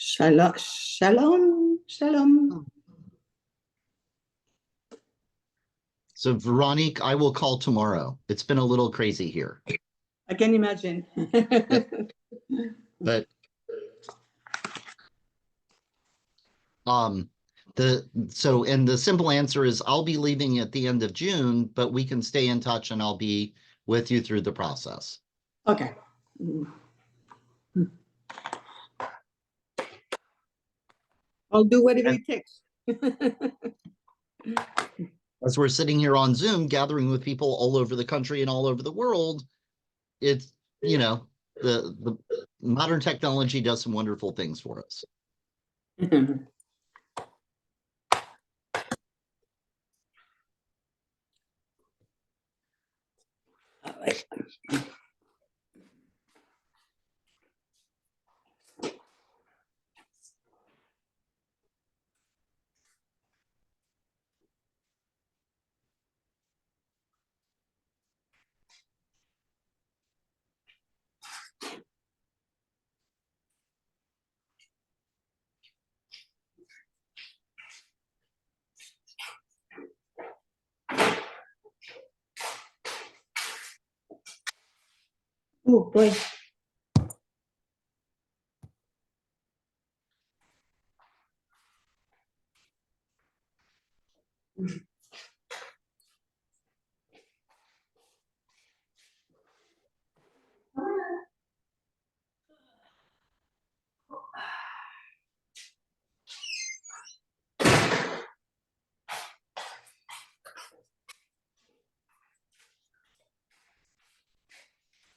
Shalom, shalom, shalom. So Veronique, I will call tomorrow. It's been a little crazy here. I can imagine. But the simple answer is I'll be leaving at the end of June, but we can stay in touch and I'll be with you through the process. Okay. I'll do whatever it takes. As we're sitting here on Zoom, gathering with people all over the country and all over the world, it's, you know, the modern technology does some wonderful things for us. All right. Oh boy.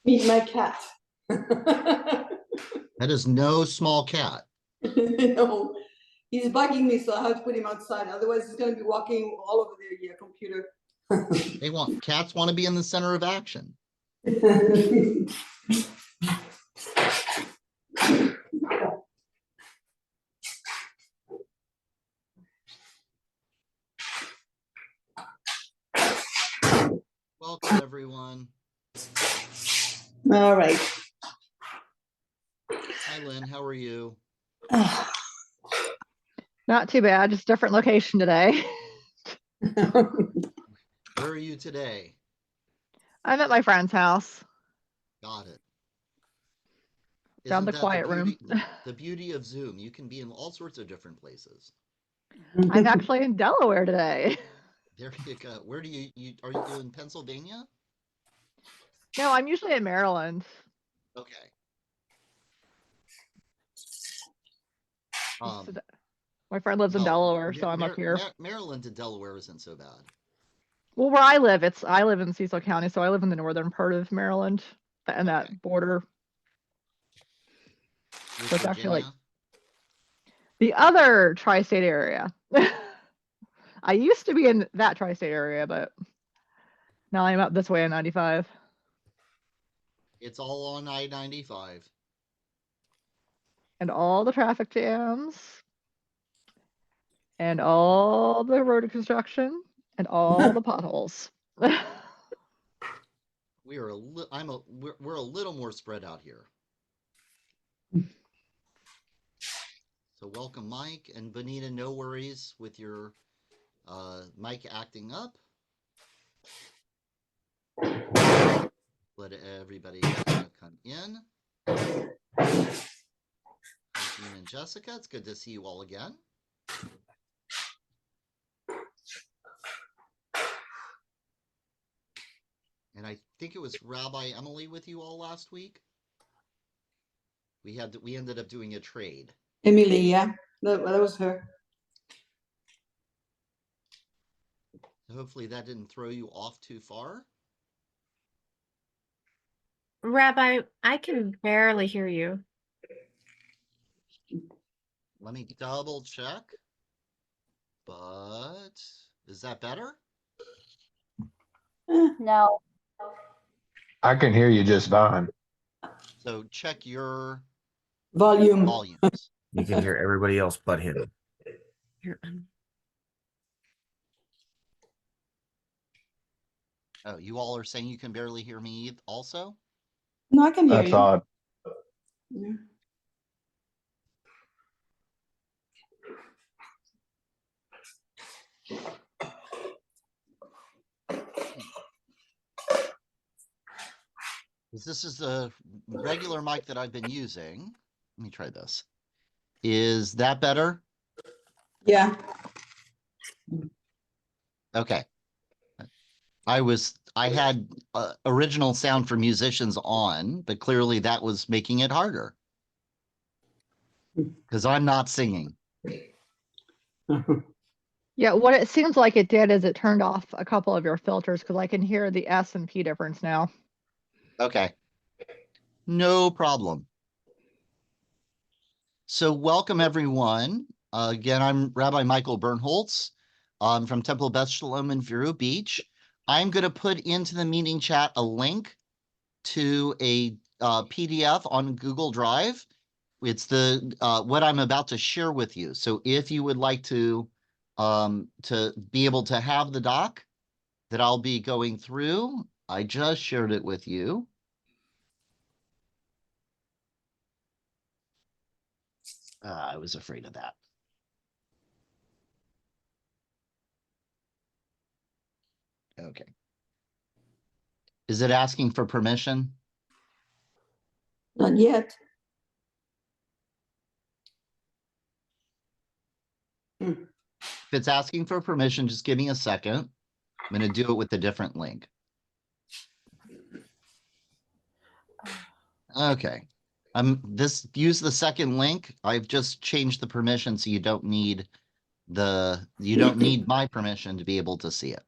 Meet my cat. That is no small cat. No, he's bugging me, so I have to put him outside. Otherwise, he's going to be walking all over the computer. Cats want to be in the center of action. Welcome, everyone. All right. Hi, Lynn. How are you? Not too bad. Just different location today. Where are you today? I'm at my friend's house. Got it. Found the quiet room. The beauty of Zoom, you can be in all sorts of different places. I'm actually in Delaware today. There you go. Where do you are you in Pennsylvania? No, I'm usually in Maryland. Okay. My friend lives in Delaware, so I'm up here. Maryland to Delaware isn't so bad. Well, where I live, I live in Cecil County, so I live in the northern part of Maryland, and that border. So it's actually like the other tri-state area. I used to be in that tri-state area, but now I'm up this way on 95. It's all on I-95. And all the traffic jams. And all the road construction. And all the potholes. We're a little more spread out here. So welcome, Mike and Bonita. No worries with your mic acting up. Let everybody come in. Jean and Jessica, it's good to see you all again. And I think it was Rabbi Emily with you all last week. We ended up doing a trade. Emily, yeah, that was her. So hopefully that didn't throw you off too far. Rabbi, I can barely hear you. Let me double check. But is that better? No. I can hear you just fine. So check your volumes. You can hear everybody else but him. Oh, you all are saying you can barely hear me also? No, I can hear you. That's odd. Yeah. This is the regular mic that I've been using. Let me try this. Is that better? Yeah. Okay. I had original sound for musicians on, but clearly that was making it harder because I'm not singing. Yeah, what it seems like it did is it turned off a couple of your filters because I can hear the S and P difference now. Okay. No problem. So welcome everyone. Again, I'm Rabbi Michael Birnholz from Temple Beth Shalom in Vero Beach. I'm going to put into the meeting chat a link to a PDF on Google Drive. It's the what I'm about to share with you. So if you would like to be able to have the doc that I'll be going through, I just shared it with you. I was afraid of that. Okay. Is it asking for permission? Not yet. If it's asking for permission, just give me a second. I'm going to do it with a different link. Okay. Use the second link. I've just changed the permission so you don't need my permission to be able to see it.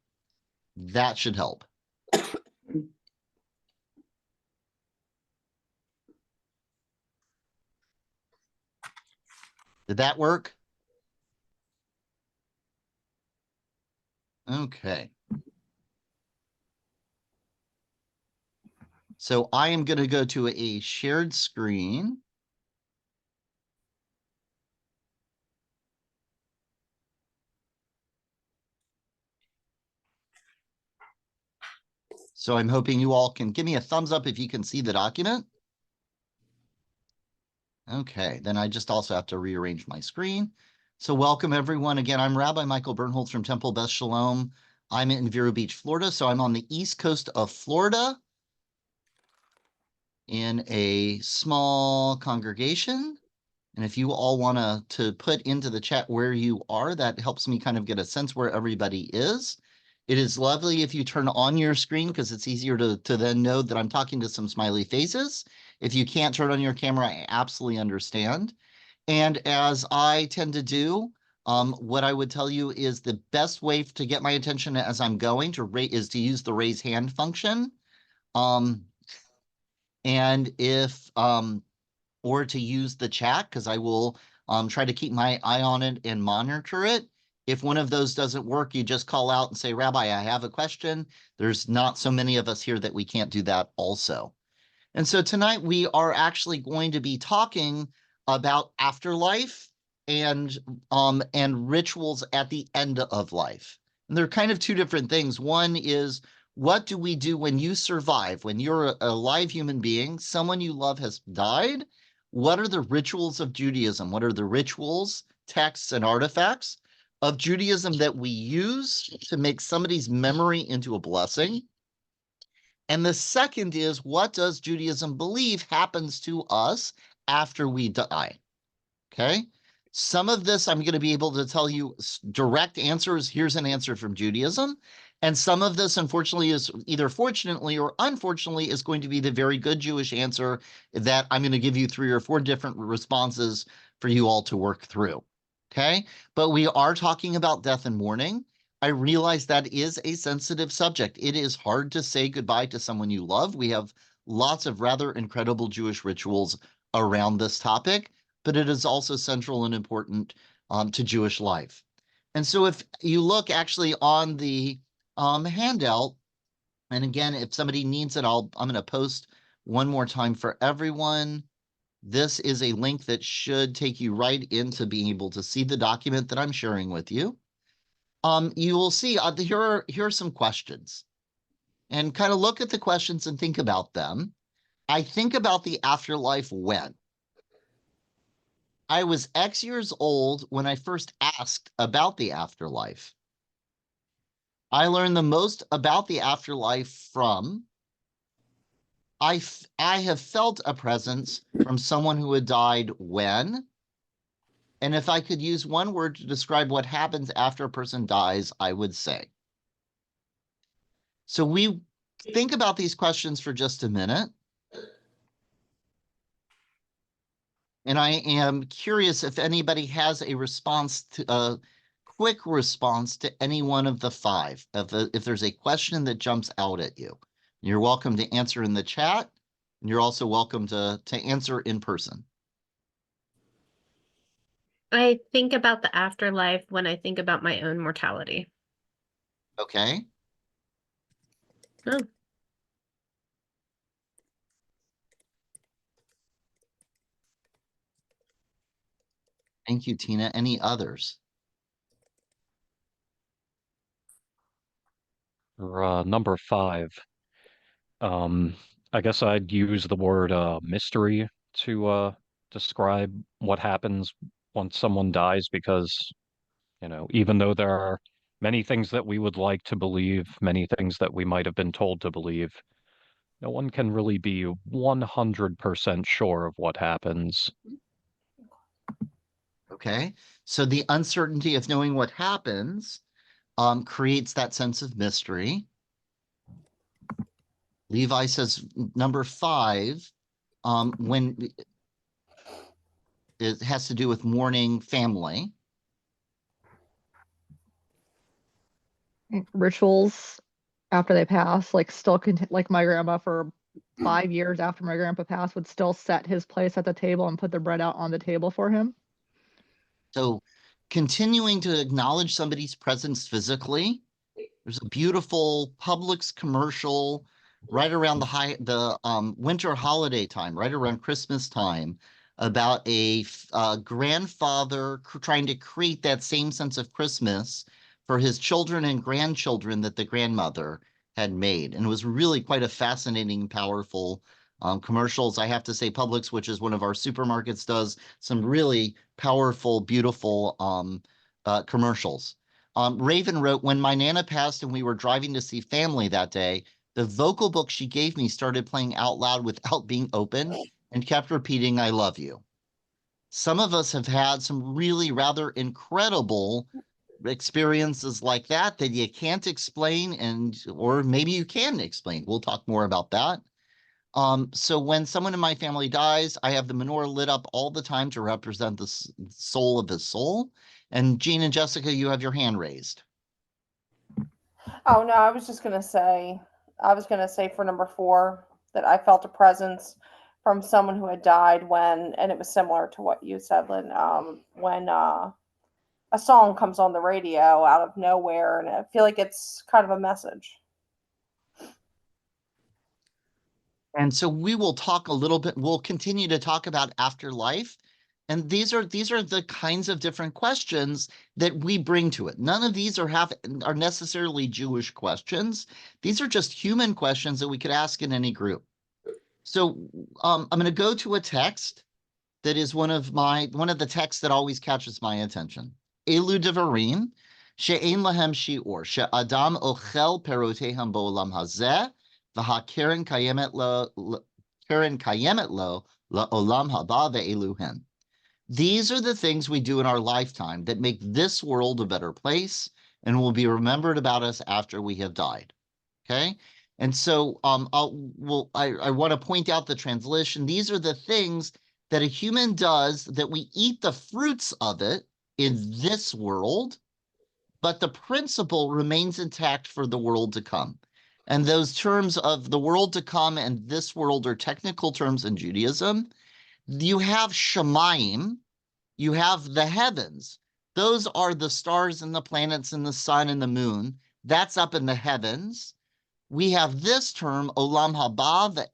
That should help. Did that work? Okay. So I am going to go to a shared screen. So I'm hoping you all can give me a thumbs up if you can see the document. Okay, then I just also have to rearrange my screen. So welcome everyone. Again, I'm Rabbi Michael Birnholz from Temple Beth Shalom. I'm in Vero Beach, Florida. So I'm on the east coast of Florida in a small congregation. And if you all want to put into the chat where you are, that helps me kind of get a sense where everybody is. It is lovely if you turn on your screen because it's easier to then know that I'm talking to some smiley faces. If you can't turn on your camera, I absolutely understand. And as I tend to do, what I would tell you is the best way to get my attention as I'm going is to use the raise hand function. And if or to use the chat, because I will try to keep my eye on it and monitor it. If one of those doesn't work, you just call out and say, Rabbi, I have a question. There's not so many of us here that we can't do that also. And so tonight we are actually going to be talking about afterlife and rituals at the end of life. And they're kind of two different things. One is, what do we do when you survive, when you're a live human being, someone you love has died? What are the rituals of Judaism? What are the rituals, texts, and artifacts of Judaism that we use to make somebody's memory into a blessing? And the second is, what does Judaism believe happens to us after we die? Okay. Some of this I'm going to be able to tell you direct answers. Here's an answer from Judaism. And some of this, unfortunately, is either fortunately or unfortunately is going to be the very good Jewish answer that I'm going to give you 3 or 4 different responses for you all to work through. Okay. But we are talking about death and mourning. I realize that is a sensitive subject. It is hard to say goodbye to someone you love. We have lots of rather incredible Jewish rituals around this topic, but it is also central and important to Jewish life. And so if you look actually on the handout, and again, if somebody needs it, I'm going to post one more time for everyone. This is a link that should take you right into being able to see the document that I'm sharing with you. You will see here are some questions, and kind of look at the questions and think about them. I think about the afterlife when I was X years old when I first asked about the afterlife. I learned the most about the afterlife from I have felt a presence from someone who had died when, and if I could use one word to describe what happens after a person dies, I would say. So we think about these questions for just a minute. And I am curious if anybody has a response to a quick response to any one of the five. If there's a question that jumps out at you, you're welcome to answer in the chat, and you're also welcome to answer in person. I think about the afterlife when I think about my own mortality. Okay. Oh. Thank you, Tina. Any others? For number 5, I guess I'd use the word mystery to describe what happens once someone dies, because, even though there are many things that we would like to believe, many things that we might have been told to believe, no one can really be 100% sure of what happens. Okay. So the uncertainty of knowing what happens creates that sense of mystery. Levi says number 5, when it has to do with mourning family. Rituals after they pass, like still like my grandma for 5 years after my grandpa passed would still set his place at the table and put the bread out on the table for him. So continuing to acknowledge somebody's presence physically. There's a beautiful Publix commercial right around the winter holiday time, right around Christmas time, about a grandfather trying to create that same sense of Christmas for his children and grandchildren that the grandmother had made. And it was really quite a fascinating, powerful commercials. I have to say Publix, which is one of our supermarkets, does some really powerful, beautiful commercials. Raven wrote, when my Nana passed and we were driving to see family that day, the vocal book she gave me started playing out loud without being opened and kept repeating, I love you. Some of us have had some really rather incredible experiences like that you can't explain, or maybe you can explain. We'll talk more about that. So when someone in my family dies, I have the menorah lit up all the time to represent the soul of the soul. And Jean and Jessica, you have your hand raised. Oh, no, I was going to say for number 4 that I felt a presence from someone who had died and it was similar to what you said, Lynn, when a song comes on the radio out of nowhere, and I feel like it's kind of a message. And so we will talk a little bit, we'll continue to talk about afterlife. And these are the kinds of different questions that we bring to it. None of these are necessarily Jewish questions. These are just human questions that we could ask in any group. So I'm going to go to a text that is one of the texts that always catches my attention. Elu devarim she'ein lahem shi'or she'adam ochel perotehem bo'olam hazeh v'hakeren kayemet lo la'olam haba ve'eluhen. These are the things we do in our lifetime that make this world a better place and will be remembered about us after we have died. Okay? And so I want to point out the translation. These are the things that a human does that we eat the fruits of it in this world, but the principle remains intact for the world to come. And those terms of the world to come and this world are technical terms in Judaism. You have Shemayim, you have the heavens. Those are the stars and the planets and the sun and the moon. That's up in the heavens. We have this term, Olam Haba,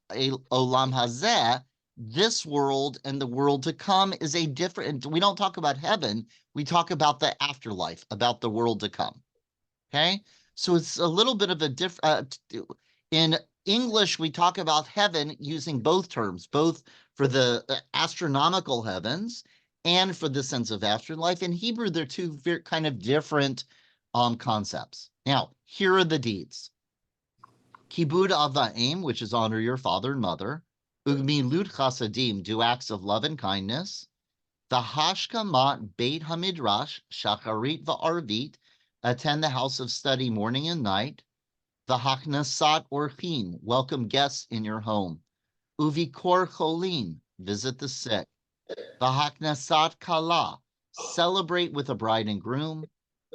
Olam Hazeh. This world and the world to come is a different, we don't talk about heaven, we talk about the afterlife, about the world to come. Okay? So it's a little bit of a different, in English, we talk about heaven using both terms, both for the astronomical heavens and for the sense of afterlife. In Hebrew, they're two kind of different concepts. Now, here are the deeds. Kibud Avaim, which is honor your father and mother. Ugmilut Chasadim, do acts of love and kindness. The Hashkamat Beit Hamidrash, Shacharit Va'arvit, attend the house of study morning and night. The Haknasat Orchim, welcome guests in your home. Uvikor Cholim, visit the sick. The Haknasat Kala, celebrate with a bride and groom.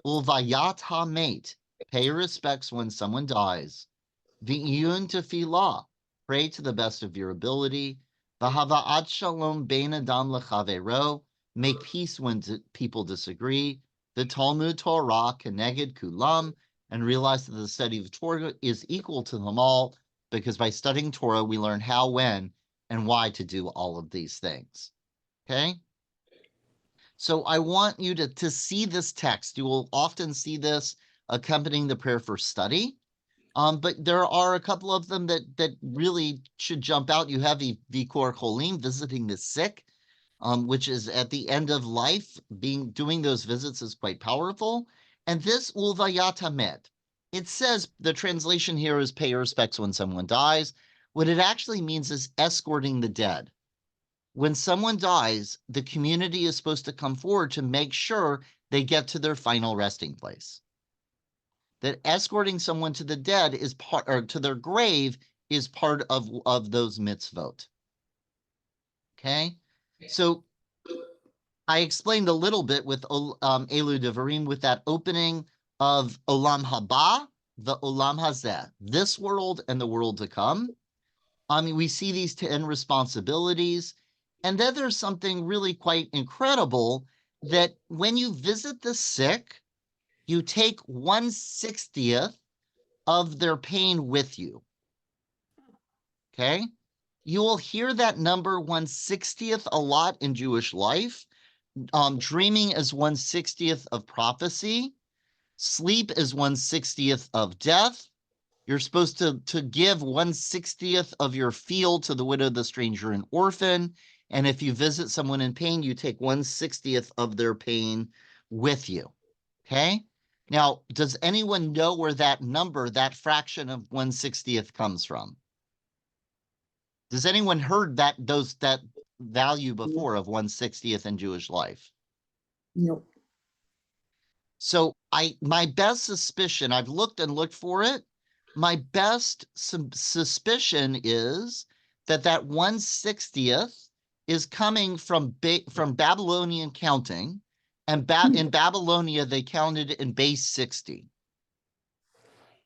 Ulvayat HaMet, pay respects when someone dies. V'iyun Tefillah, pray to the best of your ability. V'hava'at Shalom Bein Adam L'Chavero, make peace when people disagree. The Talmud Torah Keneged Kulam, and realize that the study of Torah is equal to them all, because by studying Torah, we learn how, when, and why to do all of these things. Okay? So I want you to see this text. You will often see this accompanying the prayer for study. But there are a couple of them that really should jump out. You have Vikor Cholim, visiting the sick, which is at the end of life. Doing those visits is quite powerful. And this Ulvayat HaMet, it says, the translation here is pay respects when someone dies. What it actually means is escorting the dead. When someone dies, the community is supposed to come forward to make sure they get to their final resting place. That escorting someone to the dead is part, or to their grave, is part of those mitzvot. Okay, so I explained a little bit with Elu Devarim, with that opening of Olam Haba, the Olam Hazeh, this world and the world to come. I mean, we see these 10 responsibilities, and then there's something really quite incredible, that when you visit the sick, you take 1/60th of their pain with you. Okay? You will hear that number 1/60th a lot in Jewish life. Dreaming is 1/60th of prophecy. Sleep is 1/60th of death. You're supposed to give 1/60th of your field to the widow, the stranger, and orphan. And if you visit someone in pain, you take 1/60th of their pain with you. Okay? Now, does anyone know where that number, that fraction of 1/60th comes from? Does anyone heard that value before of 1/60th in Jewish life? No. So my best suspicion, I've looked and looked for it. My best suspicion is that 1/60th is coming from Babylonian counting, and in Babylonia they counted in base 60.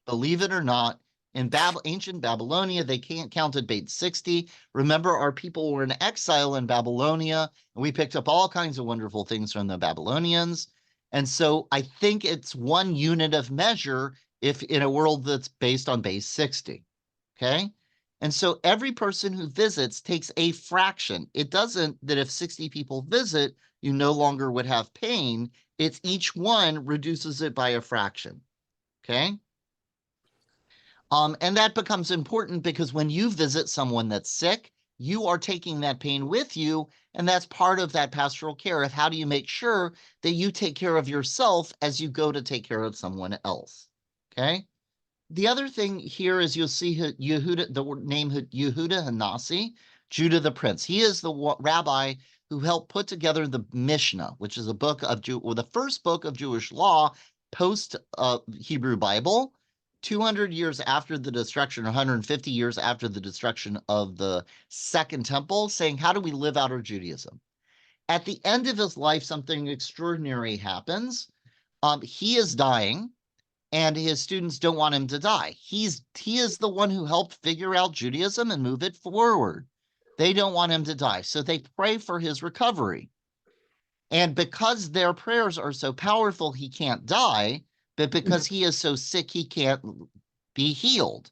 Believe it or not, in ancient Babylonia they counted base 60. Remember, our people were in exile in Babylonia, and we picked up all kinds of wonderful things from the Babylonians. And so I think it's one unit of measure if in a world that's based on base 60, okay? And so every person who visits takes a fraction. It doesn't that if 60 people visit, you no longer would have pain. It's each one reduces it by a fraction, okay? And that becomes important because when you visit someone that's sick, you are taking that pain with you, and that's part of that pastoral care of how do you make sure that you take care of yourself as you go to take care of someone else, okay? The other thing here is you'll see Yehuda, the name Yehuda Hanasi, Judah the Prince. He is the rabbi who helped put together the Mishnah, which is a book of the first book of Jewish law post Hebrew Bible, 200 years after the destruction, 150 years after the destruction of the Second Temple, saying, how do we live out our Judaism? At the end of his life, something extraordinary happens. He is dying, and his students don't want him to die. He is the one who helped figure out Judaism and move it forward. They don't want him to die, so they pray for his recovery. And because their prayers are so powerful, he can't die, but because he is so sick, he can't be healed.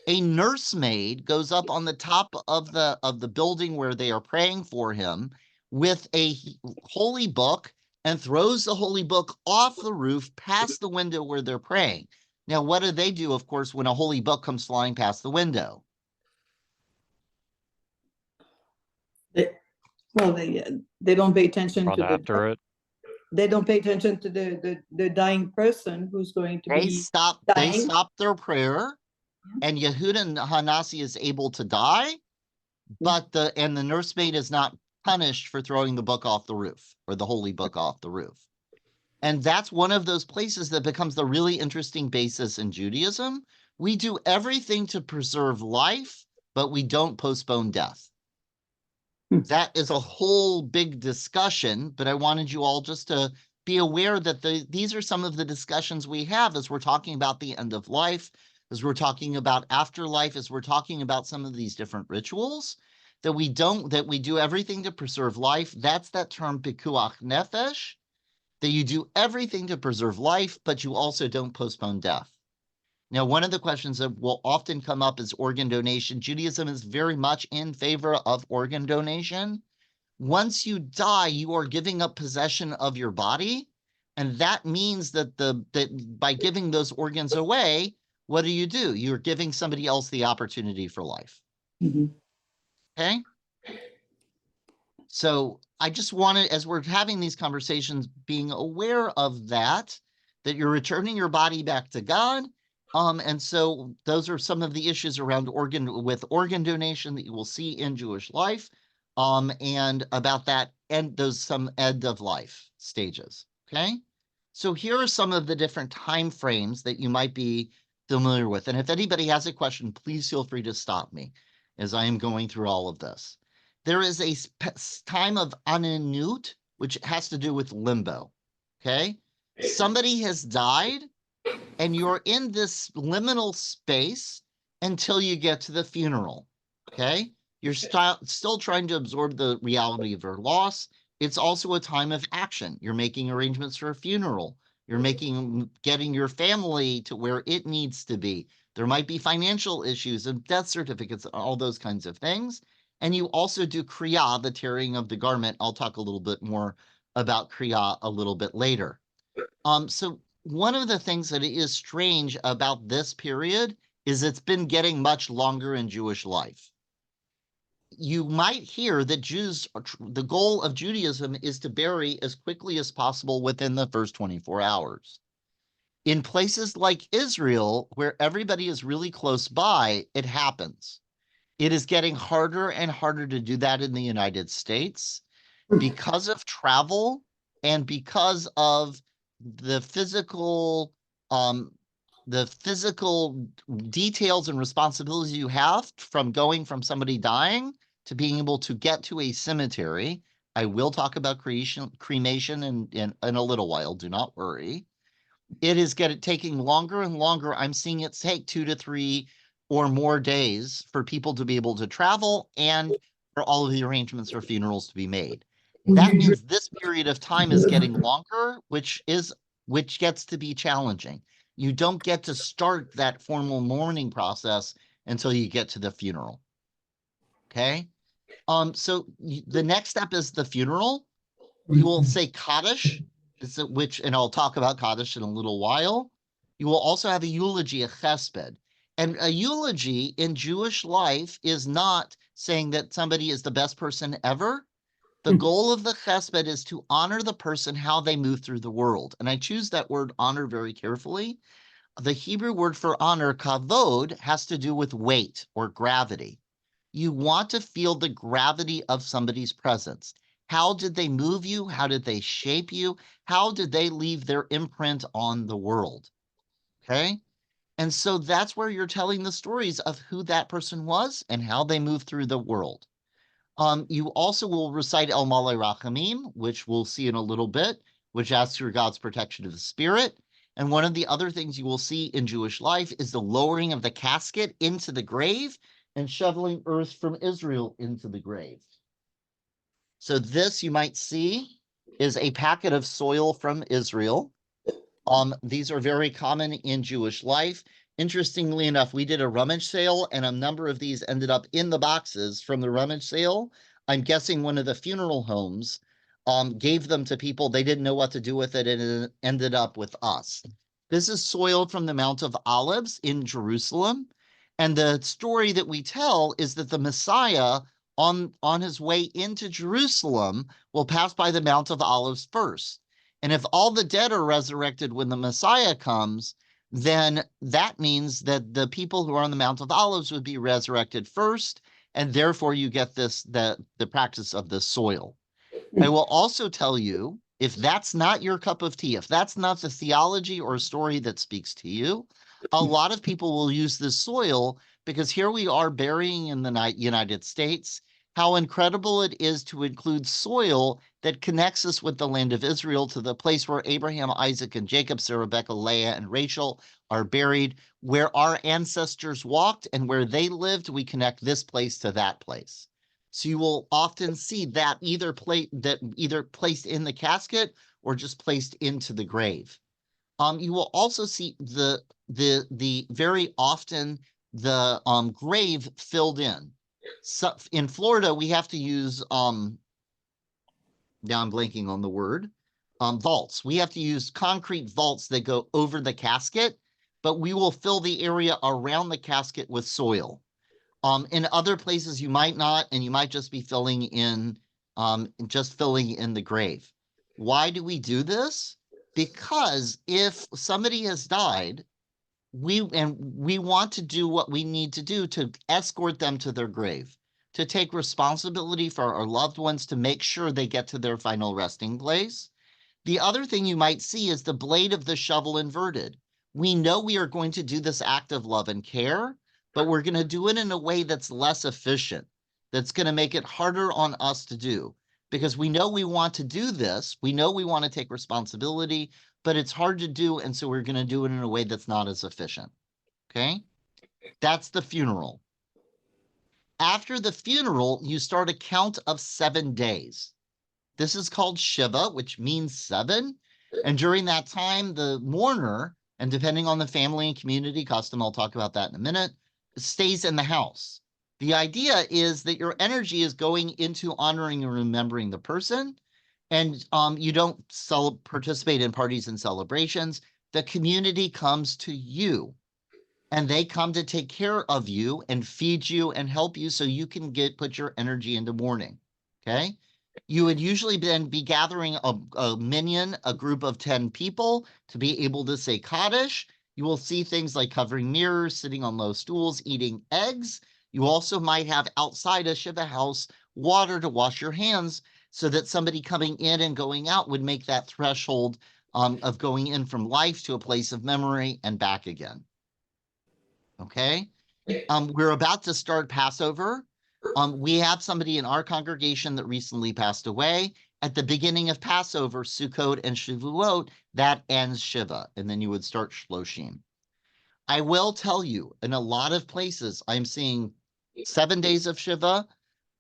A nursemaid goes up on the top of the building where they are praying for him with a holy book and throws the holy book off the roof past the window where they're praying. Now, what do they do, of course, when a holy book comes flying past the window? They don't pay attention Run to after it. They don't pay attention to the dying person who's going to They be stop dying. their prayer, and Yehuda Hanasi is able to die, but the nursemaid is not punished for throwing the book off the roof, or the holy book off the roof. And that's one of those places that becomes the really interesting basis in Judaism. We do everything to preserve life, but we don't postpone death. That is a whole big discussion, but I wanted you all just to be aware that these are some of the discussions we have as we're talking about the end of life, as we're talking about afterlife, as we're talking about some of these different rituals, that we do everything to preserve life. That's that term pikuach nefesh, that you do everything to preserve life, but you also don't postpone death. Now, one of the questions that will often come up is organ donation. Judaism is very much in favor of organ donation. Once you die, you are giving up possession of your body. And that means that by giving those organs away, what do? You're giving somebody else the opportunity for life. Okay? So I just wanted, as we're having these conversations, being aware of that you're returning your body back to God. And so those are some of the issues around organ donation that you will see in Jewish life, and about that, and some end of life stages. Okay, so here are some of the different time frames that you might be familiar with. And if anybody has a question, please feel free to stop me as I am going through all of this. There is a time of aninut, which has to do with limbo. Okay, somebody has died, and you're in this liminal space until you get to the funeral, okay? You're still trying to absorb the reality of your loss. It's also a time of action. You're making arrangements for a funeral. You're getting your family to where it needs to be. There might be financial issues and death certificates, all those kinds of things. And you also do kriyah, the tearing of the garment. I'll talk a little bit more about kriyah a little bit later. So one of the things that is strange about this period is it's been getting much longer in Jewish life. You might hear that the goal of Judaism is to bury as quickly as possible within the first 24 hours. In places like Israel, where everybody is really close by, it happens. It is getting harder and harder to do that in the United States because of travel and because of the physical details and responsibilities you have from going from somebody dying to being able to get to a cemetery. I will talk about cremation in a little while, do not worry. It is taking longer and longer. I'm seeing it take 2 to 3 or more days for people to be able to travel and for all of the arrangements for funerals to be made. That means this period of time is getting longer, which gets to be challenging. You don't get to start that formal mourning process until you get to the funeral. Okay? So the next step is the funeral. You will say Kaddish, and I'll talk about Kaddish in a little while. You will also have a eulogy, a chesped. And a eulogy in Jewish life is not saying that somebody is the best person ever. The goal of the chesped is to honor the person, how they move through the world. And I choose that word honor very carefully. The Hebrew word for honor, kavod, has to do with weight or gravity. You want to feel the gravity of somebody's presence. How did they move you? How did they shape you? How did they leave their imprint on the world? Okay? And so that's where you're telling the stories of who that person was and how they moved through the world. You also will recite El Malei Rachamim, which we'll see in a little bit, which asks for God's protection of the spirit. And one of the other things you will see in Jewish life is the lowering of the casket into the grave and shoveling earth from Israel into the grave. So this, you might see, is a packet of soil from Israel. These are very common in Jewish life. Interestingly enough, we did a rummage sale, and a number of these ended up in the boxes from the rummage sale. I'm guessing one of the funeral homes gave them to people. They didn't know what to do with it, and it ended up with us. This is soil from the Mount of Olives in Jerusalem. And the story that we tell is that the Messiah, on his way into Jerusalem, will pass by the Mount of Olives first. And if all the dead are resurrected when the Messiah comes, then that means that the people who are on the Mount of Olives would be resurrected first, and therefore you get the practice of the soil. I will also tell you, if that's not your cup of tea, if that's not the theology or story that speaks to you, a lot of people will use this soil because here we are burying in the United States how incredible it is to include soil that connects us with the land of Israel to the place where Abraham, Isaac, and Jacob, Sarah, Rebecca, Leah, and Rachel are buried, where our ancestors walked and where they lived. We connect this place to that place. So you will often see that either placed in the casket or just placed into the grave. You will also see the very often the grave filled in. So in Florida, we have to use now I'm blanking on the word, vaults. We have to use concrete vaults that go over the casket, but we will fill the area around the casket with soil. In other places, you might not, and you might just be filling in the grave. Why do we do this? Because if somebody has died, we want to do what we need to do to escort them to their grave, to take responsibility for our loved ones, to make sure they get to their final resting place. The other thing you might see is the blade of the shovel inverted. We know we are going to do this act of love and care, but we're going to do it in a way that's less efficient, that's going to make it harder on us to do, because we know we want to do this. We know we want to take responsibility, but it's hard to do, and so we're going to do it in a way that's not as efficient, okay? That's the funeral. After the funeral, you start a count of 7 days. This is called Shiva, which means 7, and during that time, the mourner, and depending on the family and community custom, I'll talk about that in a minute, stays in the house. The idea is that your energy is going into honoring and remembering the person, and you don't participate in parties and celebrations. The community comes to you, and they come to take care of you and feed you and help you so you can put your energy into mourning, okay? You would usually then be gathering a minyan, a group of 10 people, to be able to say Kaddish. You will see things like covering mirrors, sitting on low stools, eating eggs. You also might have outside a Shiva house water to wash your hands so that somebody coming in and going out would make that threshold of going in from life to a place of memory and back again. Okay? We're about to start Passover. We have somebody in our congregation that recently passed away. At the beginning of Passover, Sukkot and Shavuot, that ends Shiva, and then you would start Shloshim. I will tell you, in a lot of places, I'm seeing 7 days of Shiva.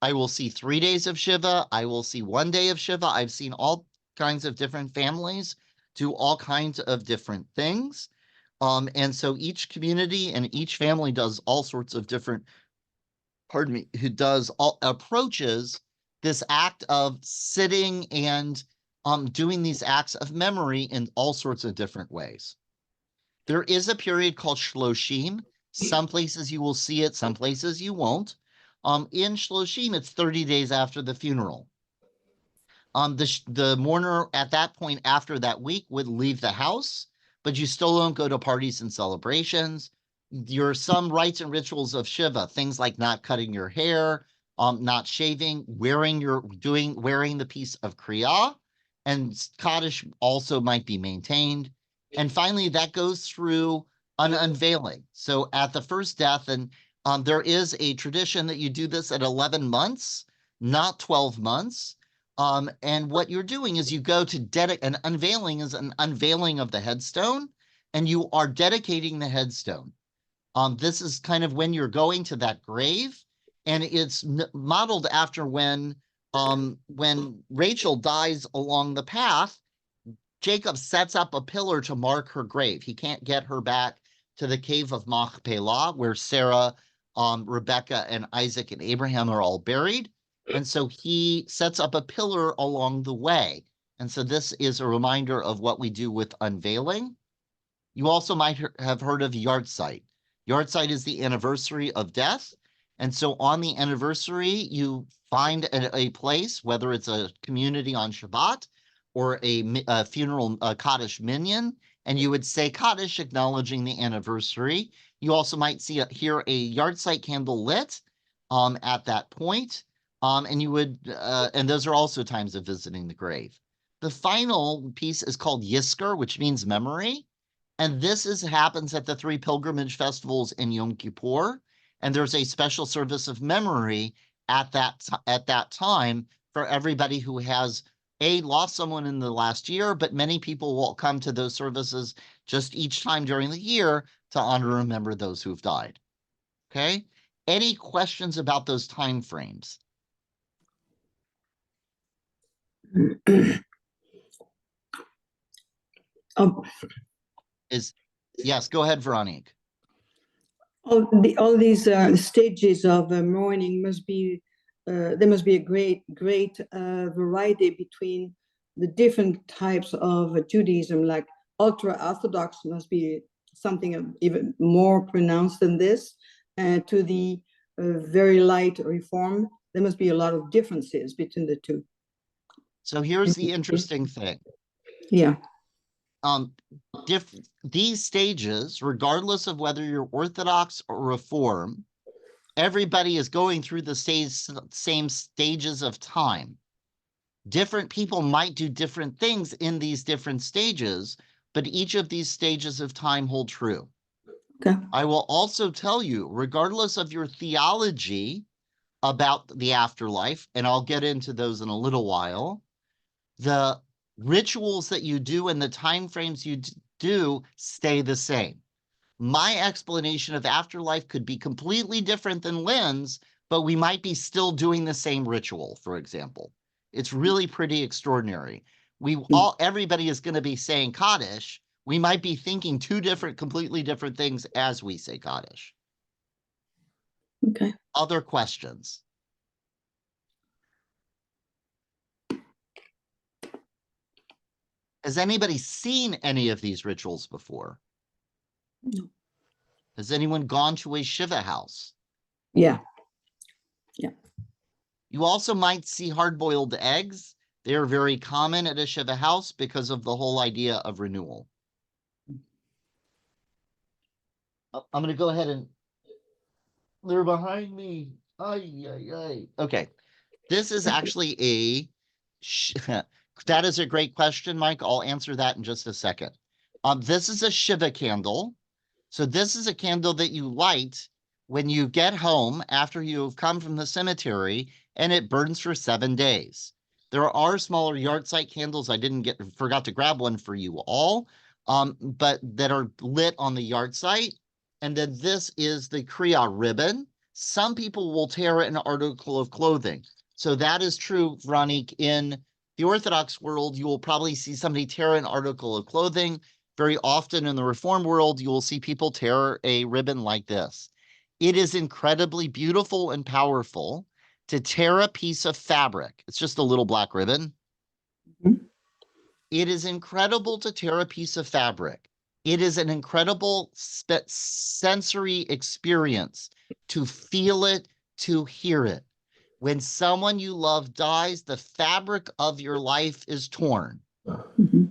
I will see 3 days of Shiva. I will see 1 day of Shiva. I've seen all kinds of different families do all kinds of different things. And so each community and each family does all sorts of different, approaches this act of sitting and doing these acts of memory in all sorts of different ways. There is a period called Shloshim. Some places you will see it, some places you won't. In Shloshim, it's 30 days after the funeral. The mourner at that point after that week would leave the house, but you still don't go to parties and celebrations. There are some rites and rituals of Shiva, things like not cutting your hair, not shaving, wearing the piece of Kriya, and Kaddish also might be maintained. And finally, that goes through an unveiling. So at the first death, and there is a tradition that you do this at 11 months, not 12 months. And what you're doing is you go to an unveiling is an unveiling of the headstone, and you are dedicating the headstone. This is kind of when you're going to that grave, and it's modeled after when Rachel dies along the path. Jacob sets up a pillar to mark her grave. He can't get her back to the cave of Machpelah, where Sarah, Rebecca, and Isaac and Abraham are all buried. And so he sets up a pillar along the way. And so this is a reminder of what we do with unveiling. You also might have heard of Yahrzeit. Yahrzeit is the anniversary of death. And so on the anniversary, you find a place, whether it's a community on Shabbat or a funeral Kaddish minyan, and you would say Kaddish, acknowledging the anniversary. You also might hear a yahrzeit candle lit at that point. And you would, and those are also times of visiting the grave. The final piece is called Yisker, which means memory. And this happens at the 3 pilgrimage festivals in Yom Kippur. And there's a special service of memory at that time for everybody who has lost someone in the last year, but many people will come to those services just each time during the year to honor and remember those who've died. Okay? Any questions about those time frames? Yes, go ahead, Veronique. All these stages of mourning must be there must be a great variety between the different types of Judaism. Like ultra-Orthodox must be something even more pronounced than this, and to the very light Reform, there must be a lot of differences between the two. So here's the interesting thing. Yeah. These stages, regardless of whether you're Orthodox or Reform, everybody is going through the same stages of time. Different people might do different things in these different stages, but each of these stages of time hold true. Okay. I will also tell you, regardless of your theology about the afterlife, and I'll get into those in a little while, the rituals that you do and the time frames you do stay the same. My explanation of afterlife could be completely different than Lynn's, but we might be still doing the same ritual, for example. It's really pretty extraordinary. Everybody is going to be saying Kaddish. We might be thinking 2 completely different things as we say Kaddish. Okay. Other questions? Has anybody seen any of these rituals before? No. Has anyone gone to a Shiva house? Yeah. You also might see hard-boiled eggs. They're very common at a Shiva house because of the whole idea of renewal. I'm going to go ahead and... They're behind me. Okay. This is actually that is a great question, Mike. I'll answer that in just a second. This is a Shiva candle. So this is a candle that you light when you get home after you've come from the cemetery, and it burns for 7 days. There are smaller yahrzeit candles. I forgot to grab one for you all, but that are lit on the yahrzeit. And then this is the Kriya ribbon. Some people will tear an article of clothing. So that is true, Veronique. In the Orthodox world, you will probably see somebody tear an article of clothing. Very often in the Reform world, you will see people tear a ribbon like this. It is incredibly beautiful and powerful to tear a piece of fabric. It's just a little black ribbon. Mm-hmm. It is incredible to tear a piece of fabric. It is an incredible sensory experience to feel it, to hear it. When someone you love dies, the fabric of your life is torn. Mm-hmm.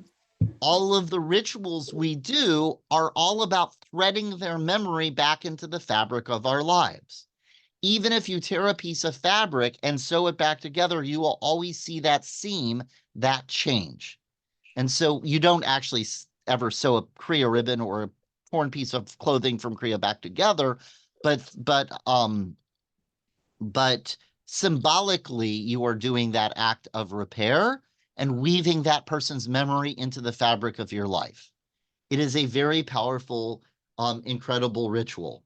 All of the rituals we do are all about threading their memory back into the fabric of our lives. Even if you tear a piece of fabric and sew it back together, you will always see that seam, that change. And so you don't actually ever sew a Kriya ribbon or a torn piece of clothing from Kriya back together, but symbolically you are doing that act of repair and weaving that person's memory into the fabric of your life. It is a very powerful, incredible ritual.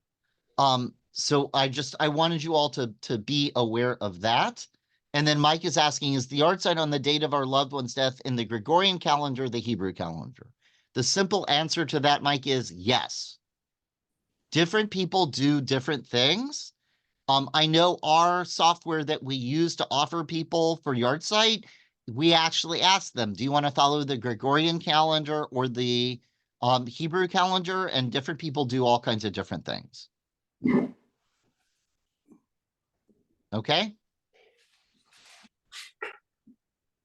So I wanted you all to be aware of that. And then Mike is asking, is the yahrzeit on the date of our loved one's death in the Gregorian calendar, the Hebrew calendar? The simple answer to that, Mike, is yes. Different people do different things. I know our software that we use to offer people for yahrzeit, we actually ask them, do you want to follow the Gregorian calendar or the Hebrew calendar? And different people do all kinds of different things. Okay.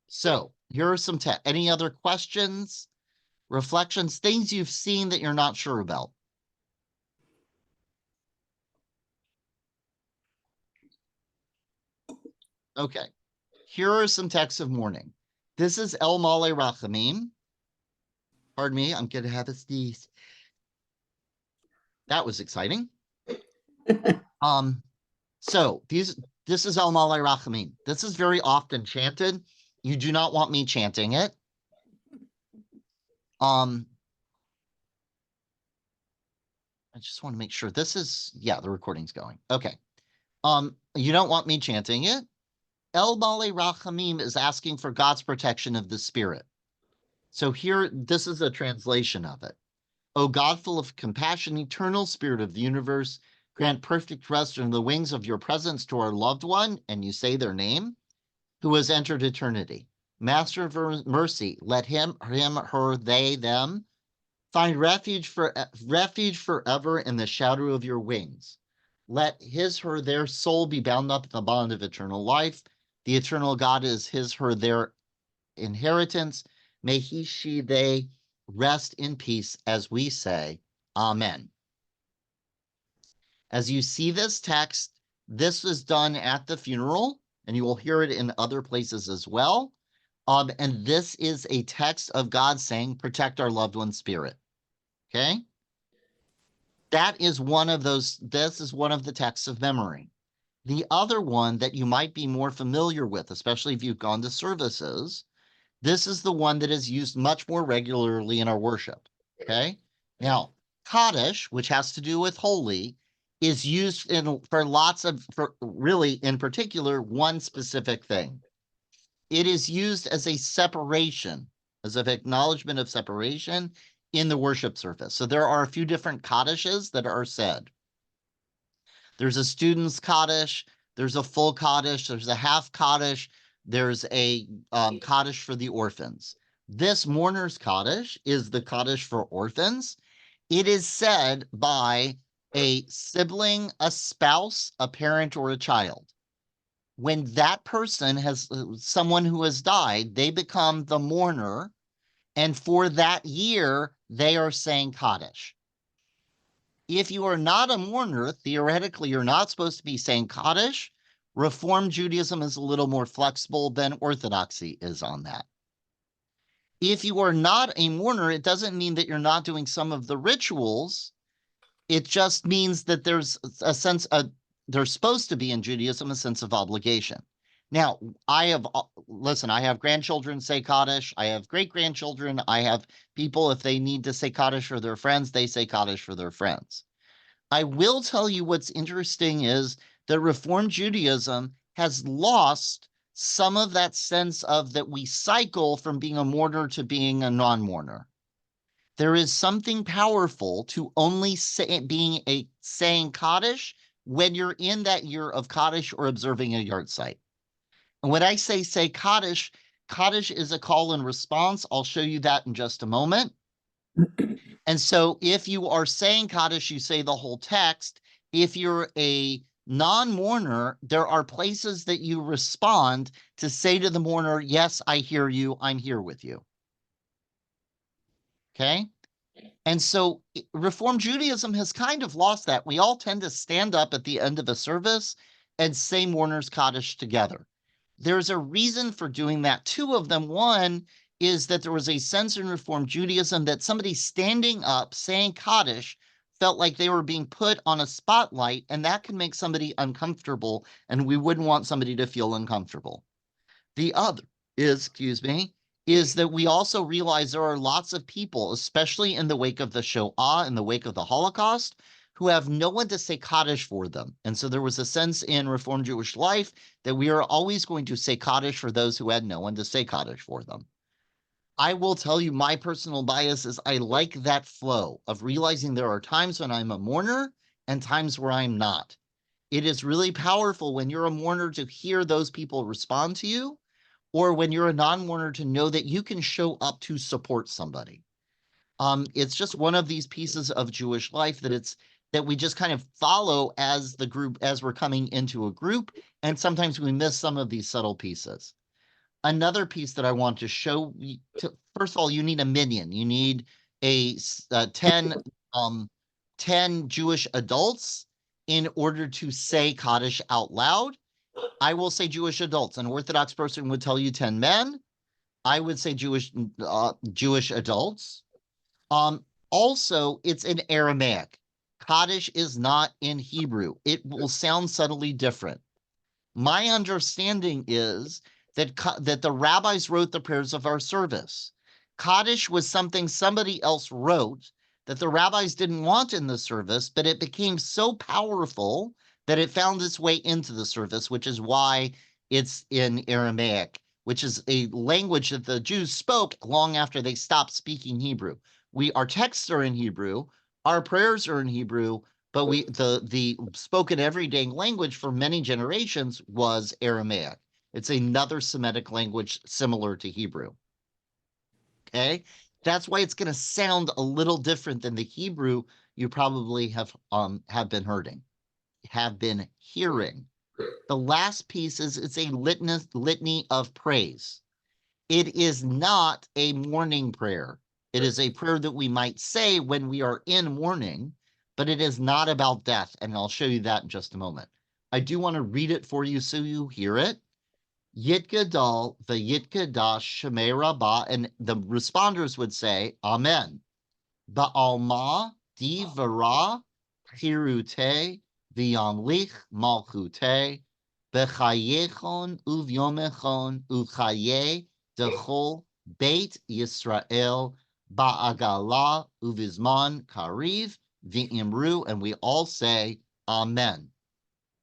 So here are some any other questions? reflections, things you've seen that you're not sure about. Okay, here are some texts of mourning. This is El Male Rachamim. Pardon me, I'm going to have a sneeze. That was exciting. So this is El Male Rachamim. This is very often chanted. You do not want me chanting it. I just want to make sure this is, yeah, the recording's going. Okay. You don't want me chanting it. El Male Rachamim is asking for God's protection of the spirit. So here, this is a translation of it. O God, full of compassion, eternal spirit of the universe, grant perfect rest under the wings of your presence to our loved one, and you say their name, who has entered eternity. Master of mercy, let him, her, they, them, find refuge forever in the shadow of your wings. Let his, her, their soul be bound up in the bond of eternal life. The eternal God is his, her, their inheritance. May he, she, they rest in peace as we say, Amen. As you see this text, this is done at the funeral, and you will hear it in other places as well. And this is a text of God saying, protect our loved one's spirit. Okay? That is one of those, this is one of the texts of memory. The other one that you might be more familiar with, especially if you've gone to services, this is the one that is used much more regularly in our worship. Okay? Now, Kaddish, which has to do with holy, is used for really, in particular, one specific thing. It is used as a separation, as an acknowledgement of separation in the worship service. So there are a few different Kaddishes that are said. There's a student's Kaddish, there's a full Kaddish, there's a half Kaddish, there's a Kaddish for the orphans. This mourner's Kaddish is the Kaddish for orphans. It is said by a sibling, a spouse, a parent, or a child. When that person has someone who has died, they become the mourner, and for that year, they are saying Kaddish. If you are not a mourner, theoretically, you're not supposed to be saying Kaddish. Reform Judaism is a little more flexible than Orthodoxy is on that. If you are not a mourner, it doesn't mean that you're not doing some of the rituals. It just means that there's a sense of, there's supposed to be in Judaism a sense of obligation. Now, I have grandchildren say Kaddish. I have great-grandchildren. I have people, if they need to say Kaddish for their friends, they say Kaddish for their friends. I will tell you what's interesting is that Reform Judaism has lost some of that sense of that we cycle from being a mourner to being a non-mourner. There is something powerful to only saying Kaddish when you're in that year of Kaddish or observing a yard site. And when I say Kaddish, Kaddish is a call and response. I'll show you that in just a moment. And so if you are saying Kaddish, you say the whole text. If you're a non-mourner, there are places that you respond to say to the mourner, yes, I hear you. I'm here with you. Okay? And so Reform Judaism has kind of lost that. We all tend to stand up at the end of a service and say mourner's Kaddish together. There's a reason for doing that. Two of them. One is that there was a sense in Reform Judaism that somebody standing up saying Kaddish felt like they were being put on a spotlight, and that can make somebody uncomfortable, and we wouldn't want somebody to feel uncomfortable. The other is that we also realize there are lots of people, especially in the wake of the Shoah, in the wake of the Holocaust, who have no one to say Kaddish for them. And so there was a sense in Reform Jewish life that we are always going to say Kaddish for those who had no one to say Kaddish for them. I will tell you my personal bias is I like that flow of realizing there are times when I'm a mourner and times where I'm not. It is really powerful when you're a mourner to hear those people respond to you, or when you're a non-mourner to know that you can show up to support somebody. It's just one of these pieces of Jewish life that we just kind of follow as the group, as we're coming into a group, and sometimes we miss some of these subtle pieces. Another piece that I want to show first of all, you need a minyan. You need 10 Jewish adults in order to say Kaddish out loud. I will say Jewish adults. An Orthodox person would tell you 10 men. I would say Jewish adults. Also, it's in Aramaic. Kaddish is not in Hebrew. It will sound subtly different. My understanding is that the rabbis wrote the prayers of our service. Kaddish was something somebody else wrote that the rabbis didn't want in the service, but it became so powerful that it found its way into the service, which is why it's in Aramaic, which is a language that the Jews spoke long after they stopped speaking Hebrew. Our texts are in Hebrew, our prayers are in Hebrew, but the spoken everyday language for many generations was Aramaic. It's another Semitic language similar to Hebrew. Okay, that's why it's going to sound a little different than the Hebrew you probably have been hearing. The last piece is it's a litany of praise. It is not a mourning prayer. It is a prayer that we might say when we are in mourning, but it is not about death, and I'll show you that in just a moment. I do want to read it for you so you hear it. Yitgadal v'yitgadash Shemei Rabbah, and the responders would say, Amen. Ba'alma divara chirute v'yamlich malchute b'chayechon uvyomechon uchaye dechol Beit Yisrael ba'agala uvizman kariv v'imru, and we all say Amen.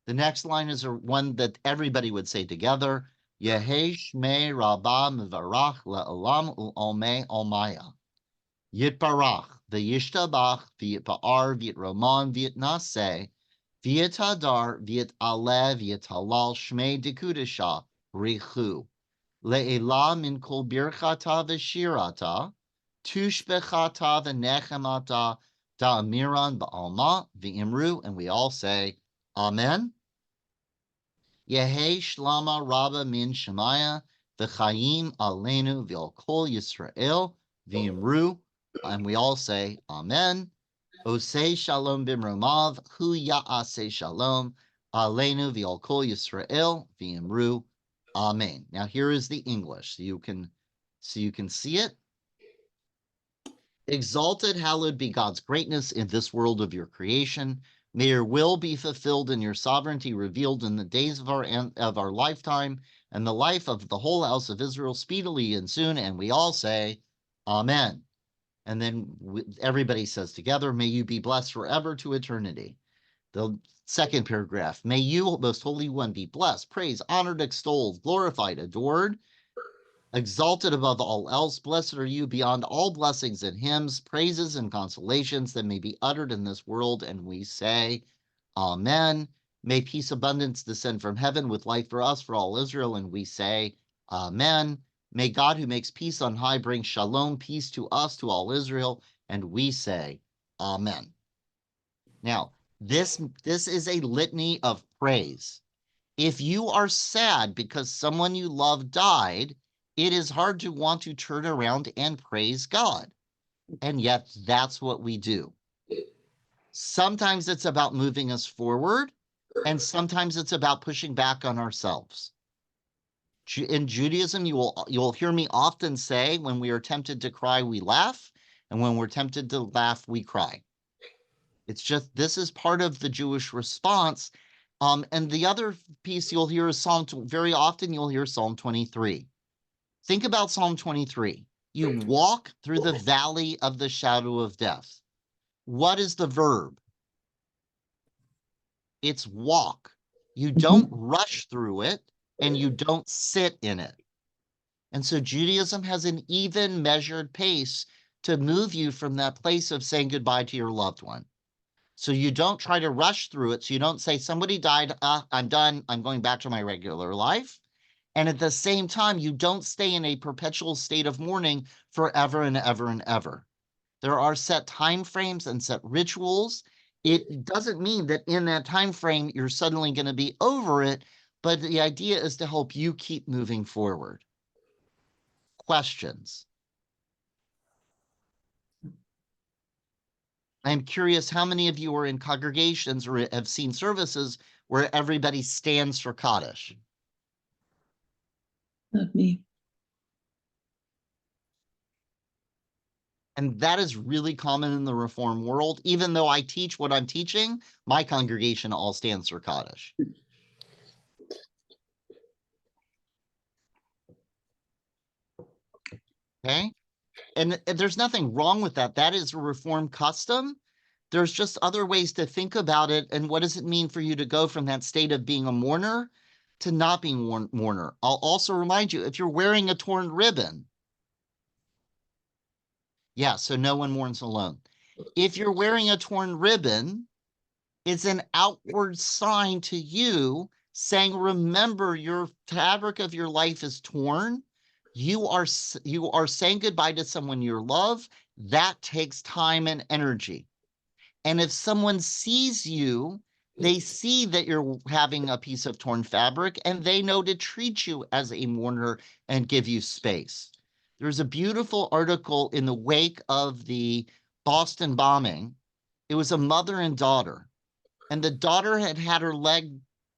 The next line is one that everybody would say together. Yehei Shmei Rabbah Mevarach La'olam U'omei Omaya. Yitbarach V'yishtabach V'yitba'ar V'yitroman V'yitnaseh V'yitadar V'yitaleh V'yitalal Shmei Dekudesha Richu. Le'elah min kol birchata v'shirata tushbechata v'nechemata da'amiran ba'alma v'imru, and we all say Amen. Yehei shlama rabba min shemaya v'chayim aleinu v'al kol Yisrael v'imru, and we all say Amen. Osei shalom b'mromav hu ya'aseh shalom aleinu v'al kol Yisrael v'imru. Amen. Now here is the English, so you can see it. Exalted, hallowed be God's greatness in this world of your creation. May your will be fulfilled and your sovereignty revealed in the days of our lifetime and the life of the whole house of Israel speedily and soon. And we all say, Amen. And then everybody says together, may you be blessed forever to eternity. The second paragraph, may you, most holy one, be blessed, praised, honored, extolled, glorified, adored, exalted above all else. Blessed are you beyond all blessings and hymns, praises and consolations that may be uttered in this world. And we say, Amen. May peace abundance descend from heaven with life for us, for all Israel. And we say, Amen. May God who makes peace on high bring shalom, peace to us, to all Israel. And we say, Amen. Now, this is a litany of praise. If you are sad because someone you love died, it is hard to want to turn around and praise God. And yet that's what we do. Sometimes it's about moving us forward, and sometimes it's about pushing back on ourselves. In Judaism, you'll hear me often say, when we are tempted to cry, we laugh, and when we're tempted to laugh, we cry. It's just, this is part of the Jewish response. And the other piece you'll hear is very often you'll hear Psalm 23. Think about Psalm 23. You walk through the valley of the shadow of death. What is the verb? It's walk. You don't rush through it, and you don't sit in it. And so Judaism has an even measured pace to move you from that place of saying goodbye to your loved one. So you don't try to rush through it. So you don't say, somebody died, I'm done, I'm going back to my regular life. And at the same time, you don't stay in a perpetual state of mourning forever and ever and ever. There are set time frames and set rituals. It doesn't mean that in that time frame, you're suddenly going to be over it, but the idea is to help you keep moving forward. Questions? I'm curious how many of you are in congregations or have seen services where everybody stands for Kaddish. Not me. And that is really common in the Reform world. Even though I teach what I'm teaching, my congregation all stands for Kaddish. Okay? And there's nothing wrong with that. That is a Reformed custom. There's just other ways to think about it. And what does it mean for you to go from that state of being a mourner to not being a mourner? I'll also remind you, if you're wearing a torn ribbon, yeah, so no one mourns alone. If you're wearing a torn ribbon, it's an outward sign to you saying, remember, your fabric of your life is torn. You are saying goodbye to someone you love. That takes time and energy. And if someone sees you, they see that you're having a piece of torn fabric and they know to treat you as a mourner and give you space. There's a beautiful article in the wake of the Boston bombing. It was a mother and daughter, and the daughter had had her leg,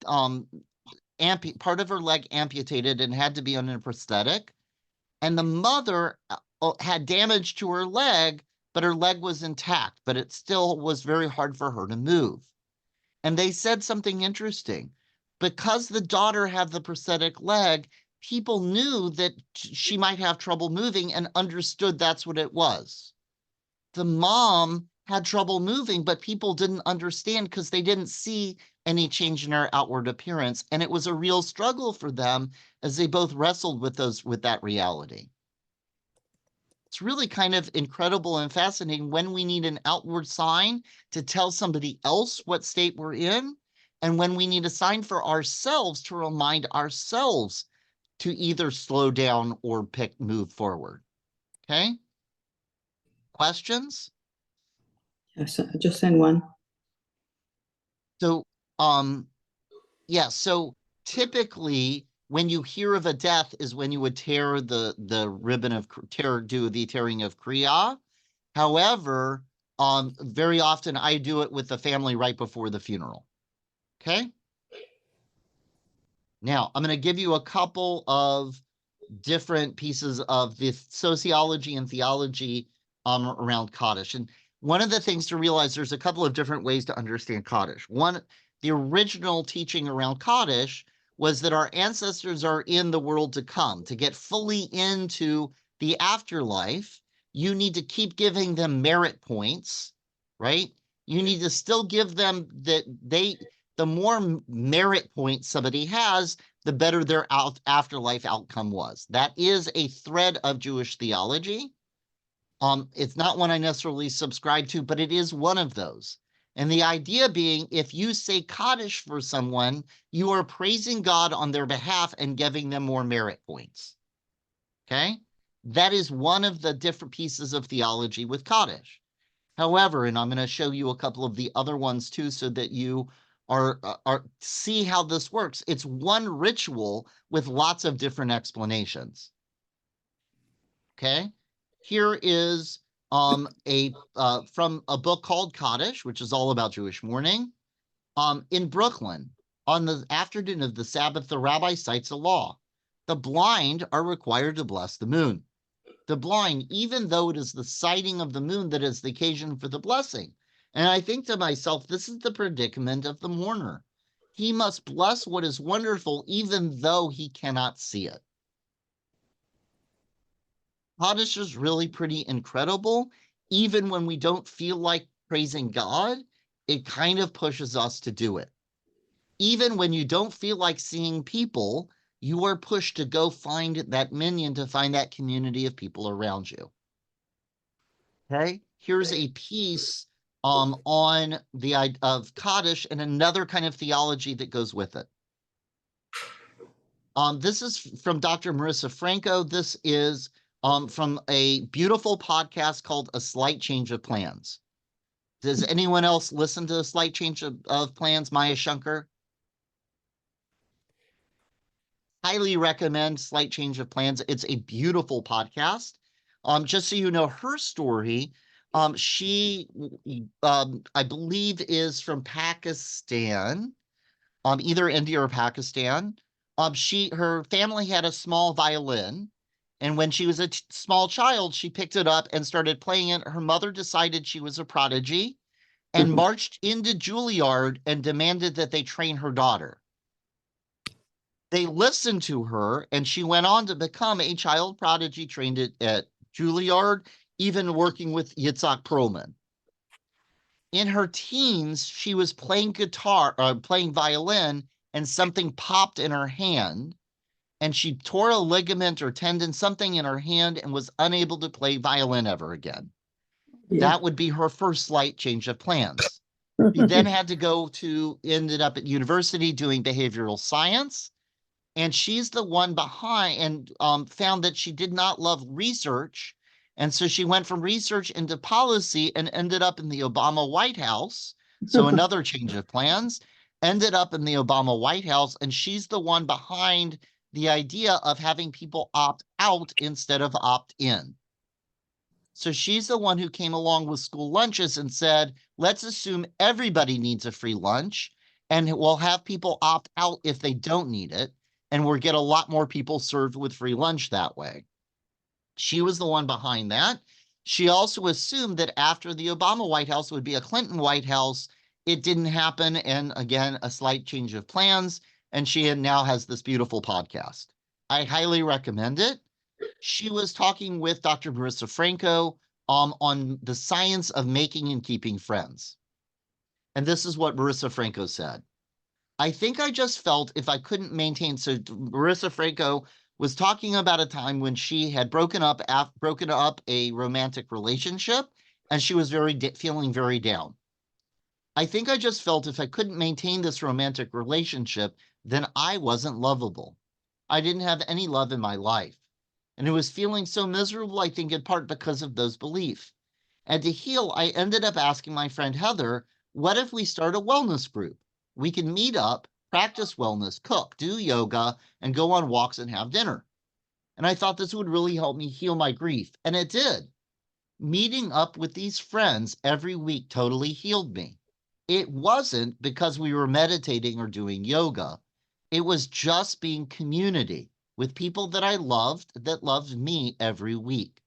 part of her leg amputated and had to be on a prosthetic. And the mother had damage to her leg, but her leg was intact, but it still was very hard for her to move. And they said something interesting. Because the daughter had the prosthetic leg, people knew that she might have trouble moving and understood that's what it was. The mom had trouble moving, but people didn't understand because they didn't see any change in her outward appearance. And it was a real struggle for them as they both wrestled with that reality. It's really kind of incredible and fascinating when we need an outward sign to tell somebody else what state we're in, and when we need a sign for ourselves to remind ourselves to either slow down or move forward. Okay? Questions? Yes, I just sent one. So, yeah, so typically when you hear of a death is when you would tear the ribbon of do the tearing of Kriya. However, very often I do it with the family right before the funeral. Okay. Now I'm going to give you a couple of different pieces of the sociology and theology around Kaddish. And one of the things to realize, there's a couple of different ways to understand Kaddish. One, the original teaching around Kaddish was that our ancestors are in the world to come. To get fully into the afterlife, you need to keep giving them merit points, right? You need to still give them the more merit points somebody has, the better their afterlife outcome was. That is a thread of Jewish theology. It's not one I necessarily subscribe to, but it is one of those. And the idea being, if you say Kaddish for someone, you are praising God on their behalf and giving them more merit points. Okay? That is one of the different pieces of theology with Kaddish. However, and I'm going to show you a couple of the other ones too, so that you see how this works. It's one ritual with lots of different explanations. Okay, here is from a book called Kaddish, which is all about Jewish mourning. In Brooklyn, on the afternoon of the Sabbath, the rabbi cites a law: the blind are required to bless the moon. The blind, even though it is the sighting of the moon that is the occasion for the blessing. And I think to myself, this is the predicament of the mourner. He must bless what is wonderful, even though he cannot see it. Kaddish is really pretty incredible. Even when we don't feel like praising God, it kind of pushes us to do it. Even when you don't feel like seeing people, you are pushed to go find that minyan, to find that community of people around you. Okay, here's a piece on the idea of Kaddish and another kind of theology that goes with it. This is from Dr. Marissa Franco. This is from a beautiful podcast called A Slight Change of Plans. Does anyone else listen to A Slight Change of Plans, Maya Shankar? Highly recommend Slight Change of Plans. It's a beautiful podcast. Just so you know her story, She, I believe, is from Pakistan, either India or Pakistan. Her family had a small violin, and when she was a small child, she picked it up and started playing it. Her mother decided she was a prodigy and marched into Juilliard and demanded that they train her daughter. They listened to her, and she went on to become a child prodigy trained at Juilliard, even working with Yitzhak Perlman. In her teens, she was playing playing violin, and something popped in her hand, and she tore a ligament or tendon, something in her hand, and was unable to play violin ever again. Yeah. That would be her first slight change of plans. She then had to ended up at university doing behavioral science. And she's the one behind and found that she did not love research. And so she went from research into policy and ended up in the Obama White House. So another change of plans, ended up in the Obama White House. And she's the one behind the idea of having people opt out instead of opt in. So she's the one who came along with school lunches and said, let's assume everybody needs a free lunch and we'll have people opt out if they don't need it. And we'll get a lot more people served with free lunch that way. She was the one behind that. She also assumed that after the Obama White House would be a Clinton White House. It didn't happen. And again, a slight change of plans. And she now has this beautiful podcast. I highly recommend it. She was talking with Dr. Marissa Franco on the science of making and keeping friends. And this is what Marissa Franco said. I think I just felt if I couldn't maintain, so Marissa Franco was talking about a time when she had broken up a romantic relationship, and she was feeling very down. I think I just felt if I couldn't maintain this romantic relationship, then I wasn't lovable. I didn't have any love in my life. And it was feeling so miserable, I think in part because of those beliefs. And to heal, I ended up asking my friend Heather, what if we start a wellness group? We can meet up, practice wellness, cook, do yoga, and go on walks and have dinner. And I thought this would really help me heal my grief. And it did. Meeting up with these friends every week totally healed me. It wasn't because we were meditating or doing yoga. It was just being community with people that I loved, that loved me every week.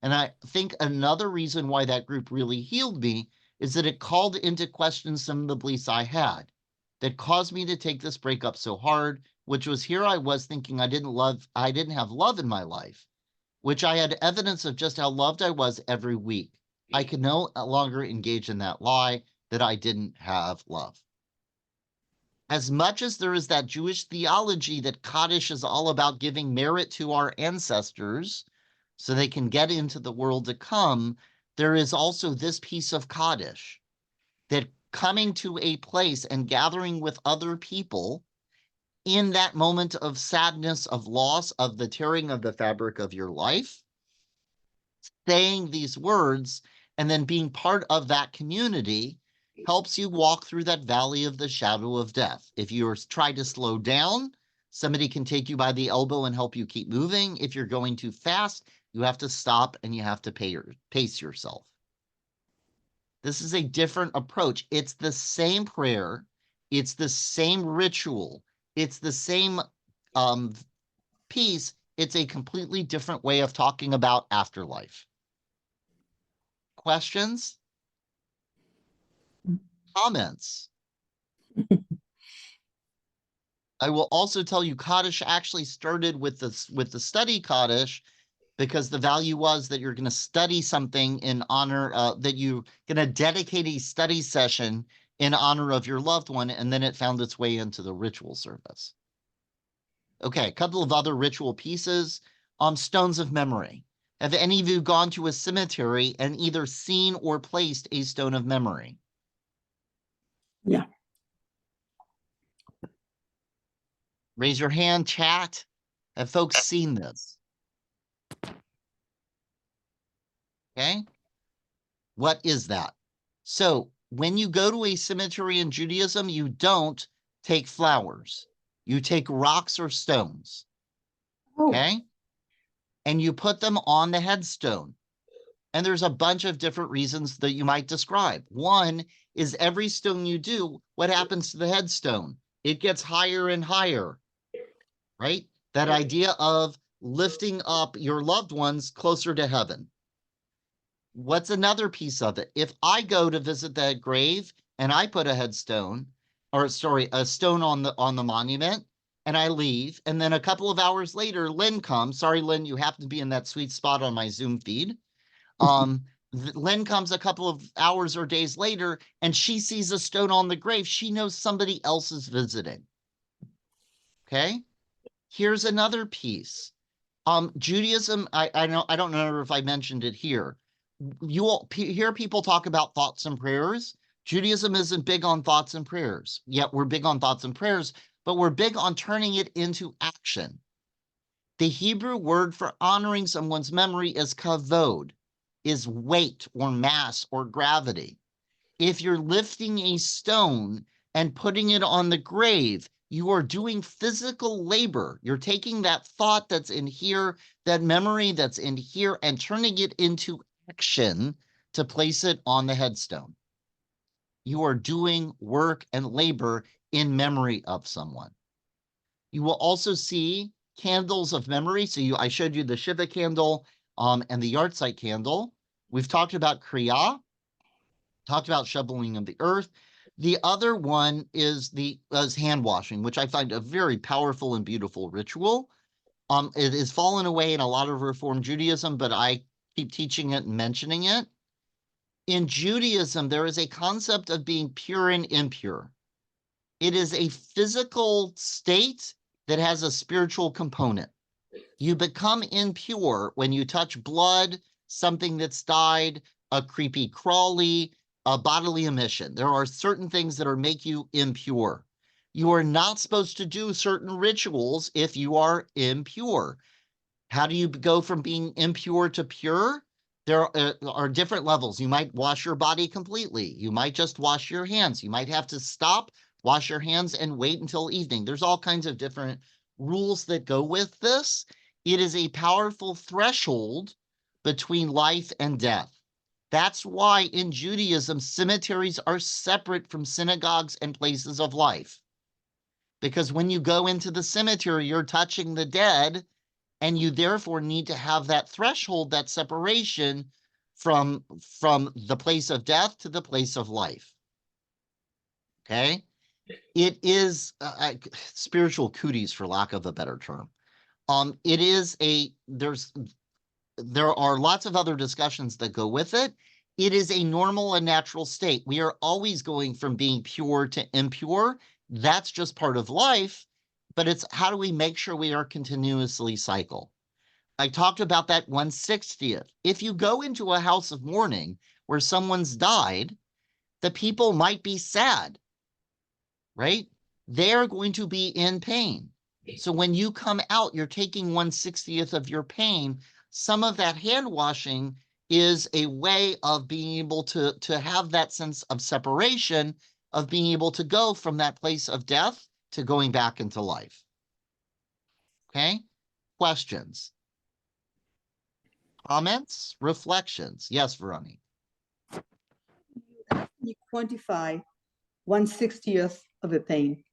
And I think another reason why that group really healed me is that it called into question some of the beliefs I had that caused me to take this breakup so hard, which was here I was thinking I didn't have love in my life, which I had evidence of just how loved I was every week. I could no longer engage in that lie that I didn't have love. As much as there is that Jewish theology that Kaddish is all about giving merit to our ancestors so they can get into the world to come, there is also this piece of Kaddish that coming to a place and gathering with other people in that moment of sadness, of loss, of the tearing of the fabric of your life, saying these words and then being part of that community helps you walk through that valley of the shadow of death. If you're trying to slow down, somebody can take you by the elbow and help you keep moving. If you're going too fast, you have to stop and you have to pace yourself. This is a different approach. It's the same prayer. It's the same ritual. It's the same piece. It's a completely different way of talking about afterlife. Questions? Comments? I will also tell you Kaddish actually started with the study Kaddish because the value was that you're going to study something in honor, that you're going to dedicate a study session in honor of your loved one, and then it found its way into the ritual service. Okay, a couple of other ritual pieces. Stones of memory. Have any of you gone to a cemetery and either seen or placed a stone of memory? Yeah. Raise your hand, chat. Have folks seen this? Okay. What is that? So when you go to a cemetery in Judaism, you don't take flowers. You take rocks or stones. Oh. Okay. And you put them on the headstone. And there's a bunch of different reasons that you might describe. One is every stone you do, what happens to the headstone? It gets higher and higher, right? That idea of lifting up your loved ones closer to heaven. What's another piece of it? If I go to visit that grave and I put a headstone, or sorry, a stone on the monument, and I leave, and then a couple of hours later, Lynn comes. Sorry, Lynn, you happen to be in that sweet spot on my Zoom feed. Lynn comes a couple of hours or days later, and she sees a stone on the grave. She knows somebody else is visiting. Okay? Here's another piece. Judaism, I don't know if I mentioned it here. You will hear people talk about thoughts and prayers. Judaism isn't big on thoughts and prayers. Yet we're big on thoughts and prayers, but we're big on turning it into action. The Hebrew word for honoring someone's memory is kavod, is weight or mass or gravity. If you're lifting a stone and putting it on the grave, you are doing physical labor. You're taking that thought that's in here, that memory that's in here, and turning it into action to place it on the headstone. You are doing work and labor in memory of someone. You will also see candles of memory. So I showed you the Shiva candle and the yahrzeit candle. We've talked about Kriya, talked about shoveling of the earth. The other one is hand washing, which I find a very powerful and beautiful ritual. It has fallen away in a lot of Reform Judaism, but I keep teaching it and mentioning it. In Judaism, there is a concept of being pure and impure. It is a physical state that has a spiritual component. You become impure when you touch blood, something that's died, a creepy crawly, a bodily emission. There are certain things that make you impure. You are not supposed to do certain rituals if you are impure. How do you go from being impure to pure? There are different levels. You might wash your body completely. You might just wash your hands. You might have to stop, wash your hands, and wait until evening. There's all kinds of different rules that go with this. It is a powerful threshold between life and death. That's why in Judaism, cemeteries are separate from synagogues and places of life. Because when you go into the cemetery, you're touching the dead, and you therefore need to have that threshold, that separation from the place of death to the place of life. Okay? It is spiritual cooties, for lack of a better term. There are lots of other discussions that go with it. It is a normal and natural state. We are always going from being pure to impure. That's just part of life, but it's how do we make sure we are continuously cycle? I talked about that 1/60th. If you go into a house of mourning where someone's died, the people might be sad, right? They're going to be in pain. So when you come out, you're taking 1/60th of your pain. Some of that hand washing is a way of being able to have that sense of separation, of being able to go from that place of death to going back into life. Okay? Questions? Comments? Reflections? Yes, Veronique. You quantify 1/60th of a pain.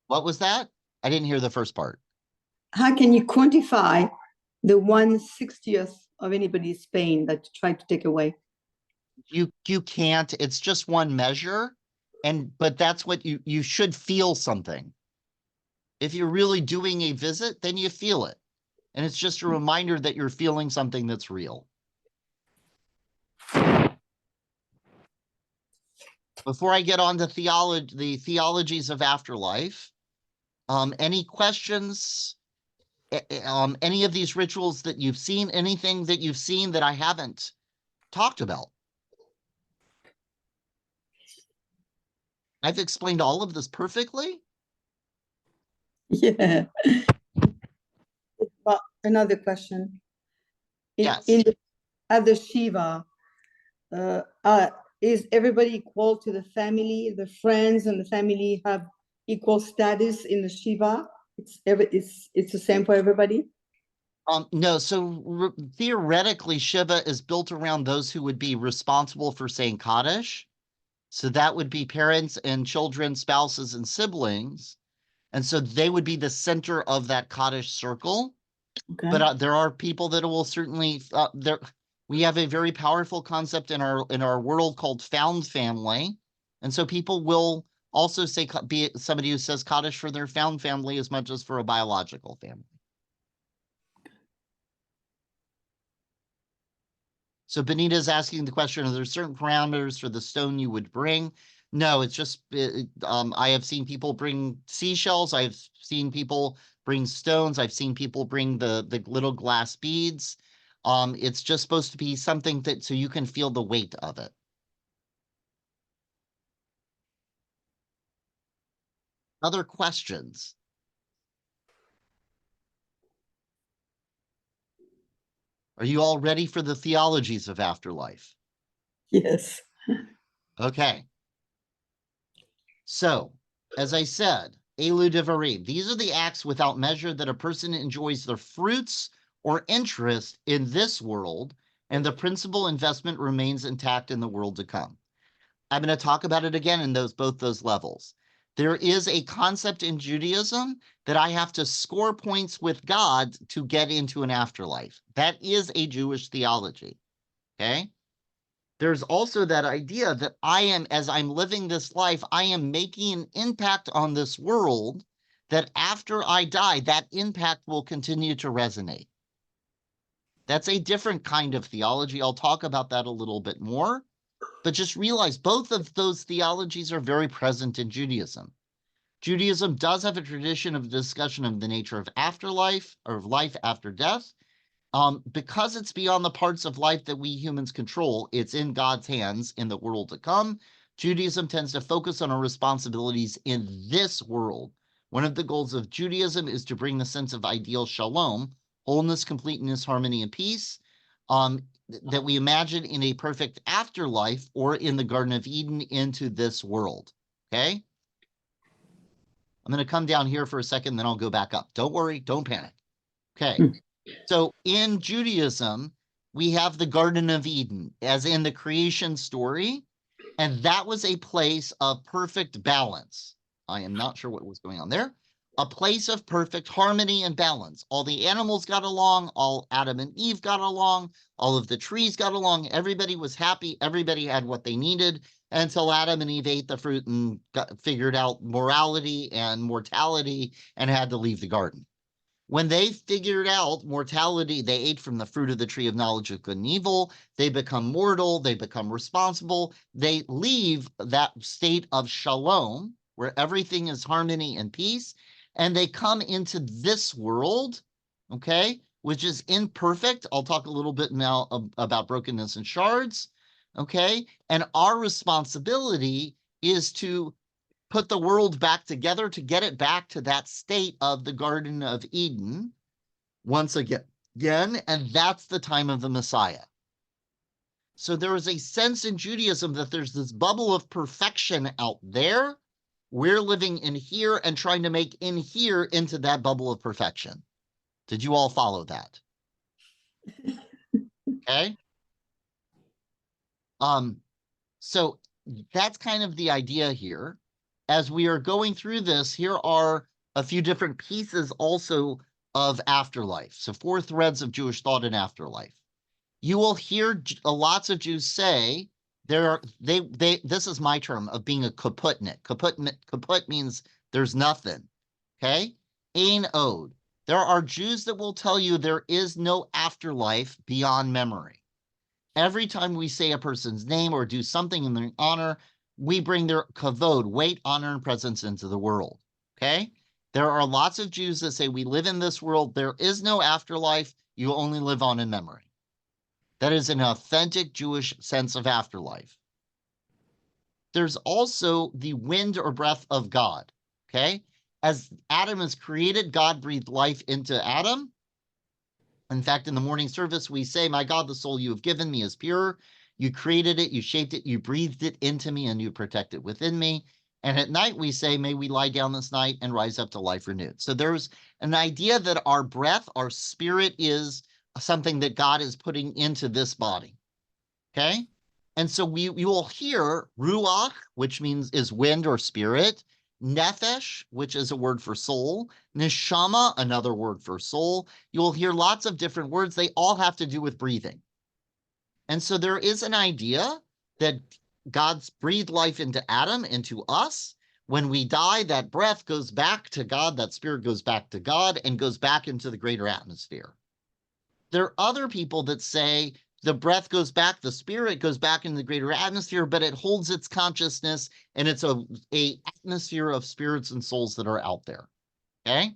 What was that? I didn't hear the first part. How can you quantify the 1/60th of anybody's pain that you try to take away? You can't. It's just one measure, but that's what you should feel something. If you're really doing a visit, then you feel it. And it's just a reminder that you're feeling something that's real. Before I get on to theology, the theologies of afterlife, any questions? Any of these rituals that you've seen, anything that you've seen that I haven't talked about? I've explained all of this perfectly. Yeah. Well, another question. Yes. At the Shiva, is everybody equal to the family? The friends and the family have equal status in the Shiva? It's the same for everybody? No, so theoretically, Shiva is built around those who would be responsible for saying Kaddish. So that would be parents and children, spouses and siblings. And so they would be the center of that Kaddish circle. Okay. But there are people that will certainly, we have a very powerful concept in our world called found family. And so people will also say, be somebody who says Kaddish for their found family as much as for a biological family. So Benita is asking the question, are there certain parameters for the stone you would bring? No, it's just, I have seen people bring seashells. I've seen people bring stones. I've seen people bring the little glass beads. It's just supposed to be something that, so you can feel the weight of it. Other questions? Are you all ready for the theologies of afterlife? Yes. Okay. So, as I said, Elu Devarim, these are the acts without measure that a person enjoys the fruits or interest in this world, and the principal investment remains intact in the world to come. I'm going to talk about it again in both those levels. There is a concept in Judaism that I have to score points with God to get into an afterlife. That is a Jewish theology, okay? There's also that idea that as I'm living this life, I am making an impact on this world, that after I die, that impact will continue to resonate. That's a different kind of theology. I'll talk about that a little bit more. But just realize both of those theologies are very present in Judaism. Judaism does have a tradition of discussion of the nature of afterlife, or of life after death. Because it's beyond the parts of life that we humans control, it's in God's hands in the world to come. Judaism tends to focus on our responsibilities in this world. One of the goals of Judaism is to bring the sense of ideal shalom, wholeness, completeness, harmony, and peace, that we imagine in a perfect afterlife or in the Garden of Eden into this world, okay? I'm going to come down here for a second, then I'll go back up. Don't worry, don't panic. Okay, so in Judaism, we have the Garden of Eden, as in the creation story, and that was a place of perfect balance. I am not sure what was going on there. A place of perfect harmony and balance. All the animals got along, all Adam and Eve got along, all of the trees got along, everybody was happy, everybody had what they needed, until Adam and Eve ate the fruit and figured out morality and mortality and had to leave the garden. When they figured out mortality, they ate from the fruit of the tree of knowledge of good and evil, they become mortal, they become responsible, they leave that state of shalom, where everything is harmony and peace, and they come into this world, okay, which is imperfect. I'll talk a little bit now about brokenness and shards, okay? And our responsibility is to put the world back together, to get it back to that state of the Garden of Eden once again, and that's the time of the Messiah. So there is a sense in Judaism that there's this bubble of perfection out there. We're living in here and trying to make in here into that bubble of perfection. Did you all follow that? Okay. So that's kind of the idea here. As we are going through this, here are a few different pieces also of afterlife. So 4 threads of Jewish thought in afterlife. You will hear lots of Jews say this is my term of being a kaputnik. Kaput means there's nothing. Okay? Ein od. There are Jews that will tell you there is no afterlife beyond memory. Every time we say a person's name or do something in their honor, we bring their kavod, weight, honor, and presence into the world, okay? There are lots of Jews that say we live in this world, there is no afterlife, you only live on in memory. That is an authentic Jewish sense of afterlife. There's also the wind or breath of God, okay? As Adam is created, God breathed life into Adam. In fact, in the morning service, we say, my God, the soul you have given me is pure. You created it, you shaped it, you breathed it into me, and you protect it within me. And at night we say, may we lie down this night and rise up to life renewed. So there's an idea that our breath, our spirit is something that God is putting into this body. Okay? And so we will hear ruach, which means is wind or spirit, nephesh, which is a word for soul, neshama, another word for soul. You'll hear lots of different words. They all have to do with breathing. And so there is an idea that God's breathed life into Adam, into us. When we die, that breath goes back to God, that spirit goes back to God and goes back into the greater atmosphere. There are other people that say the breath goes back, the spirit goes back into the greater atmosphere, but it holds its consciousness, and it's a atmosphere of spirits and souls that are out there. Okay?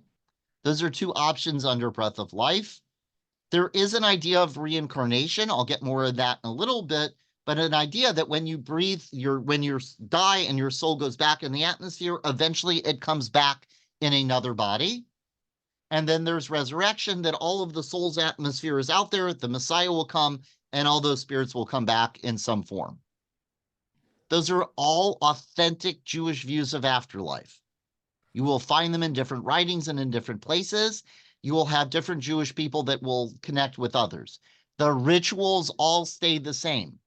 Those are two options under breath of life. There is an idea of reincarnation. I'll get more of that in a little bit, but an idea that when you breathe, when you die and your soul goes back in the atmosphere, eventually it comes back in another body. And then there's resurrection, that all of the soul's atmosphere is out there, the Messiah will come, and all those spirits will come back in some form. Those are all authentic Jewish views of afterlife. You will find them in different writings and in different places. You will have different Jewish people that will connect with others. The rituals all stay the same.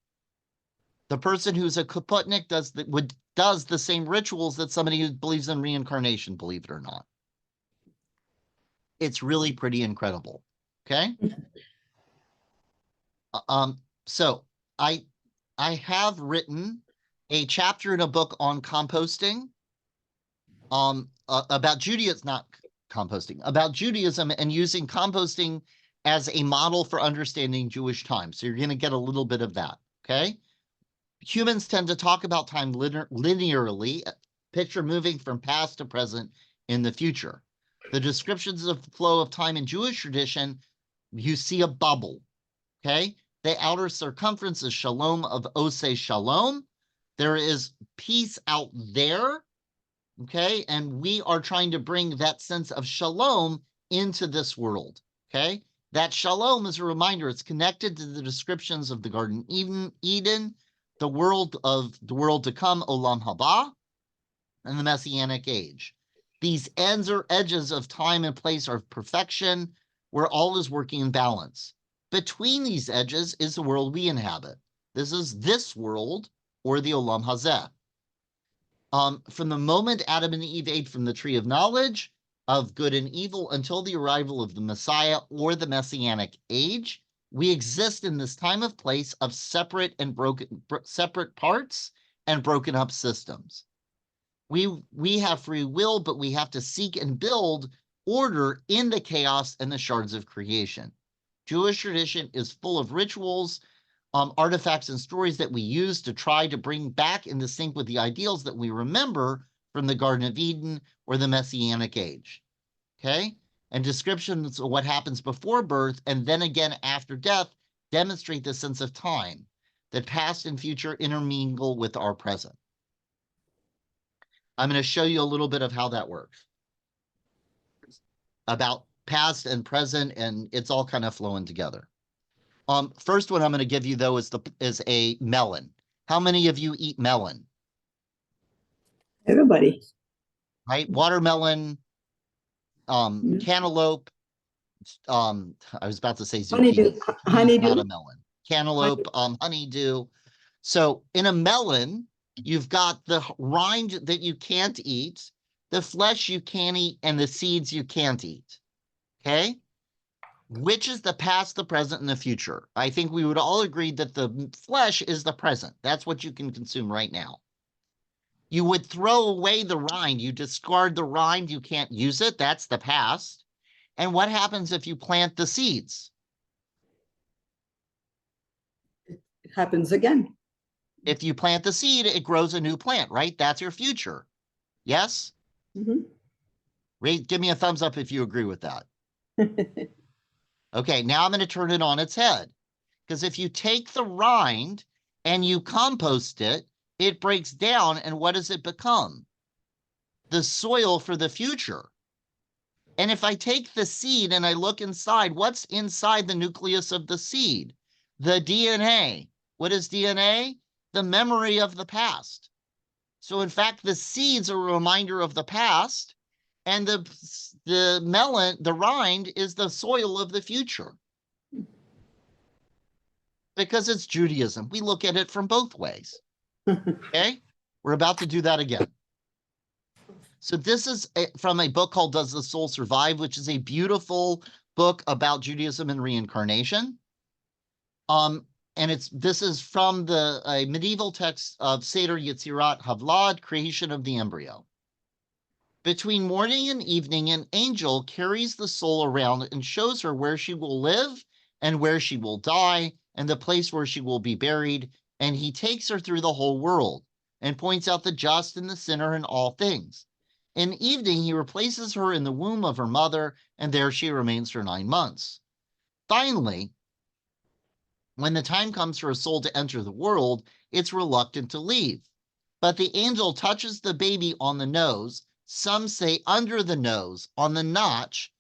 The person who's a Kaputnik does the same rituals that somebody who believes in reincarnation, believe it or not. It's really pretty incredible. Okay. So I have written a chapter in a book on composting, about Judaism, not composting, about Judaism and using composting as a model for understanding Jewish time. So you're going to get a little bit of that. Okay. Humans tend to talk about time linearly, picture moving from past to present in the future. The descriptions of the flow of time in Jewish tradition, you see a bubble, okay? The outer circumference is shalom of Oseh Shalom. There is peace out there, okay? And we are trying to bring that sense of shalom into this world, okay? That shalom is a reminder. It's connected to the descriptions of the Garden Eden, the world to come, Olam Haba, and the Messianic age. These ends or edges of time and place are perfection, where all is working in balance. Between these edges is the world we inhabit. This is this world, or the Olam Hazeh. From the moment Adam and Eve ate from the tree of knowledge of good and evil until the arrival of the Messiah or the Messianic age, we exist in this time of place of separate parts and broken up systems. We have free will, but we have to seek and build order in the chaos and the shards of creation. Jewish tradition is full of rituals, artifacts, and stories that we use to try to bring back into sync with the ideals that we remember from the Garden of Eden or the Messianic age. Okay? And descriptions of what happens before birth and then again after death demonstrate the sense of time, that past and future intermingle with our present. I'm going to show you a little bit of how that works. About past and present, and it's all kind of flowing together. First one I'm going to give you, though, is a melon. How many of you eat melon? Everybody. Right? Watermelon, cantaloupe, I was about to say zucchini. Honeydew. Not a melon. Cantaloupe, honeydew. So in a melon, you've got the rind that you can't eat, the flesh you can't eat, and the seeds you can't eat. Okay? Which is the past, the present, and the future? I think we would all agree that the flesh is the present. That's what you can consume right now. You would throw away the rind. You discard the rind. You can't use it. That's the past. And what happens if you plant the seeds? It happens again. If you plant the seed, it grows a new plant, right? That's your future. Yes? Mm-hmm. Give me a thumbs up if you agree with that. Okay, now I'm going to turn it on its head. Because if you take the rind and you compost it, it breaks down, and what does it become? The soil for the future. And if I take the seed and I look inside, what's inside the nucleus of the seed? The DNA. What is DNA? The memory of the past. So in fact, the seeds are a reminder of the past, and the melon, the rind, is the soil of the future. Because it's Judaism. We look at it from both ways. Okay? We're about to do that again. So this is from a book called Does the Soul Survive, which is a beautiful book about Judaism and reincarnation. And this is from a medieval text of Seder Yetzirat Havlad, creation of the embryo. Between morning and evening, an angel carries the soul around and shows her where she will live and where she will die and the place where she will be buried. And he takes her through the whole world and points out the just and the sinner in all things. In the evening, he replaces her in the womb of her mother, and there she remains for 9 months. Finally, when the time comes for a soul to enter the world, it's reluctant to leave. But the angel touches the baby on the nose, some say under the nose, on the notch,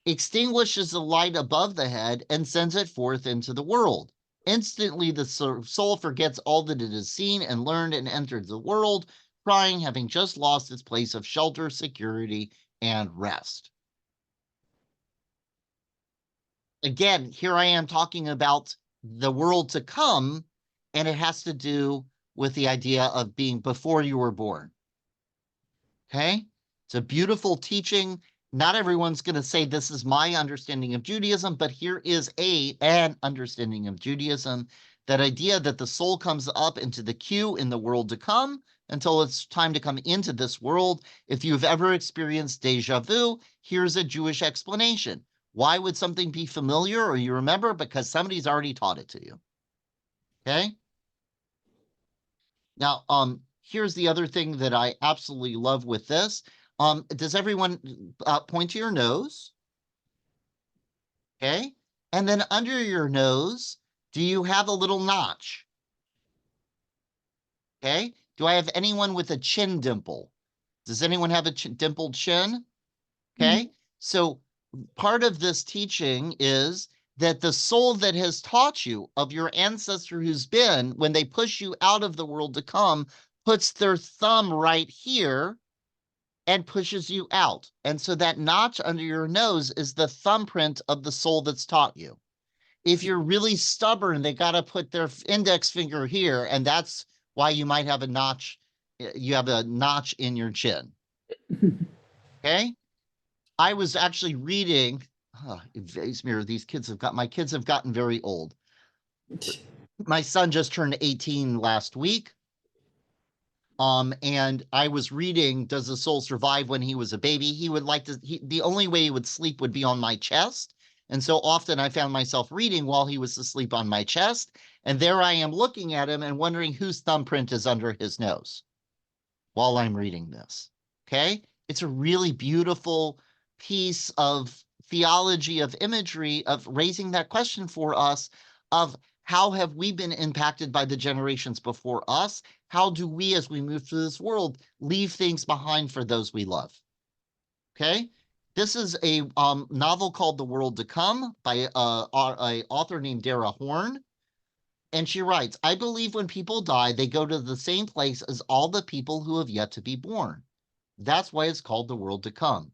extinguishes the light above the head, and sends it forth into the world. Instantly, the soul forgets all that it has seen and learned and enters the world, crying, having just lost its place of shelter, security, and rest. Again, here I am talking about the world to come, and it has to do with the idea of being before you were born. Okay? It's a beautiful teaching. Not everyone's going to say this is my understanding of Judaism, but here is an understanding of Judaism. That idea that the soul comes up into the queue in the world to come until it's time to come into this world. If you've ever experienced deja vu, here's a Jewish explanation. Why would something be familiar or you remember? Because somebody's already taught it to you. Okay? Now, here's the other thing that I absolutely love with this. Does everyone point to your nose? Okay. And then under your nose, do you have a little notch? Okay. Do I have anyone with a chin dimple? Does anyone have a dimpled chin? Okay. So part of this teaching is that the soul that has taught you of your ancestor who's been, when they push you out of the world to come, puts their thumb right here and pushes you out. And so that notch under your nose is the thumbprint of the soul that's taught you. If you're really stubborn, they got to put their index finger here, and that's why you might have a notch. You have a notch in your chin. Okay? I was actually reading, my kids have gotten very old. My son just turned 18 last week. And I was reading, Does the Soul Survive, when he was a baby. He would like to, the only way he would sleep would be on my chest. And so often I found myself reading while he was asleep on my chest. And there I am looking at him and wondering whose thumbprint is under his nose while I'm reading this. Okay? It's a really beautiful piece of theology, of imagery, of raising that question for us of how have we been impacted by the generations before us? How do we, as we move through this world, leave things behind for those we love? Okay? This is a novel called The World to Come by an author named Dara Horn. And she writes, I believe when people die, they go to the same place as all the people who have yet to be born. That's why it's called The World to Come,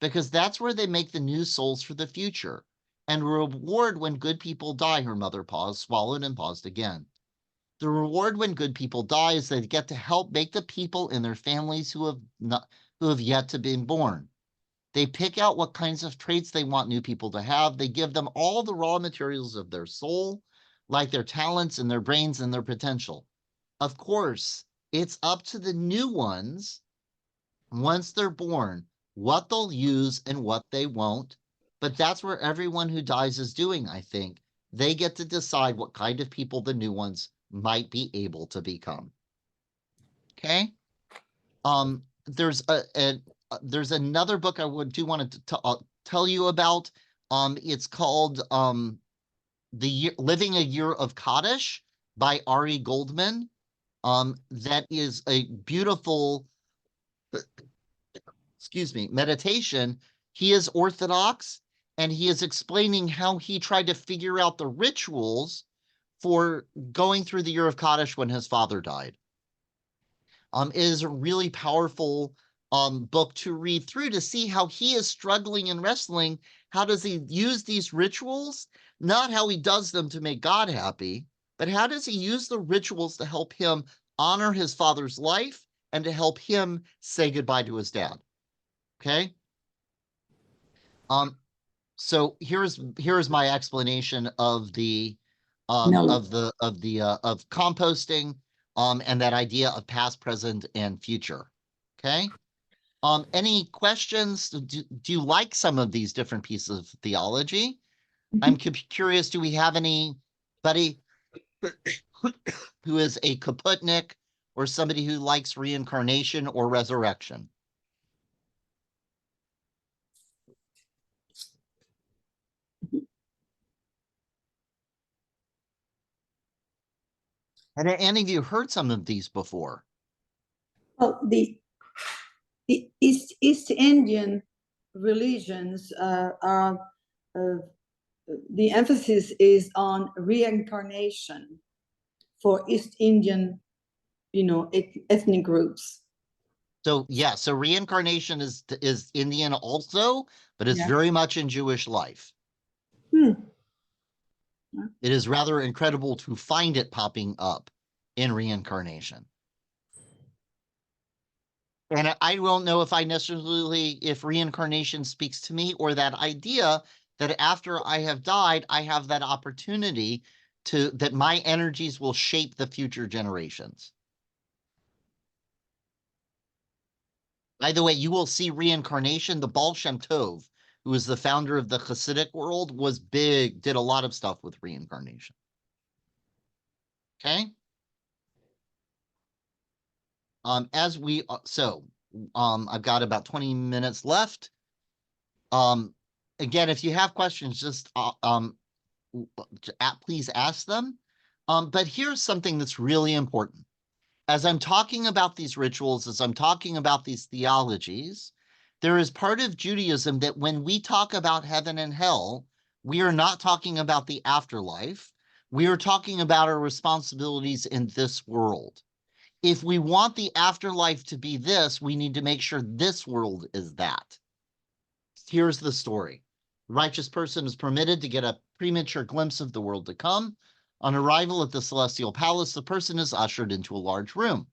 because that's where they make the new souls for the future and reward when good people die. Her mother paused, swallowed, and paused again. The reward when good people die is they get to help make the people in their families who have yet to be born. They pick out what kinds of traits they want new people to have. They give them all the raw materials of their soul, like their talents and their brains and their potential. Of course, it's up to the new ones, once they're born, what they'll use and what they won't. But that's where everyone who dies is doing, I think. They get to decide what kind of people the new ones might be able to become. Okay? There's another book I want to tell you about. It's called Living a Year of Kaddish by Ari Goldman. That is a beautiful meditation. He is Orthodox, and he is explaining how he tried to figure out the rituals for going through the year of Kaddish when his father died. is a really powerful book to read through to see how he is struggling and wrestling. How does he use these rituals? Not how he does them to make God happy, but how does he use the rituals to help him honor his father's life and to help him say goodbye to his dad? Okay. So here's my explanation of the of composting and that idea of past, present, and future. Okay. Any questions? Do you like some of these different pieces of theology? I'm curious, do we have anybody who is a Kaputnik or somebody who likes reincarnation or resurrection? Had any of you heard some of these before? Well, the East Indian religions are the emphasis is on reincarnation for East Indian, ethnic groups. So yeah, so reincarnation is Indian also, but it's Yeah. very much in Jewish life. It is rather incredible to find it popping up in reincarnation. And I don't know if if reincarnation speaks to me, or that idea that after I have died, I have that opportunity that my energies will shape the future generations. By the way, you will see reincarnation. The Baal Shem Tov, who is the founder of the Hasidic world, was big, did a lot of stuff with reincarnation. Okay. I've got about 20 minutes left. Again, if you have questions, just please ask them. But here's something that's really important. As I'm talking about these rituals, as I'm talking about these theologies, there is part of Judaism that when we talk about heaven and hell, we are not talking about the afterlife. We are talking about our responsibilities in this world. If we want the afterlife to be this, we need to make sure this world is that. Here's the story. The righteous person is permitted to get a premature glimpse of the world to come. On arrival at the celestial palace, the person is ushered into a large room.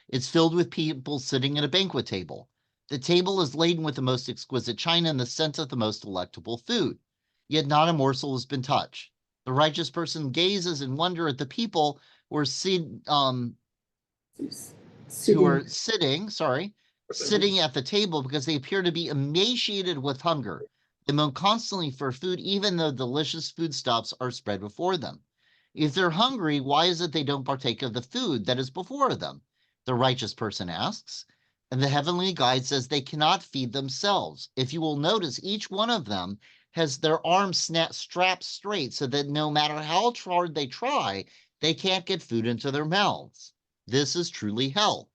It's filled with people sitting at a banquet table. The table is laden with the most exquisite china and the scent of the most delectable food. Yet not a morsel has been touched. The righteous person gazes in wonder at the people who are sitting at the table because they appear to be emaciated with hunger. They moan constantly for food, even though delicious foodstuffs are spread before them. If they're hungry, why is it they don't partake of the food that is before them? The righteous person asks, and the heavenly guide says they cannot feed themselves. If you will notice, each one of them has their arms strapped straight so that no matter how hard they try, they can't get food into their mouths. This is truly hell.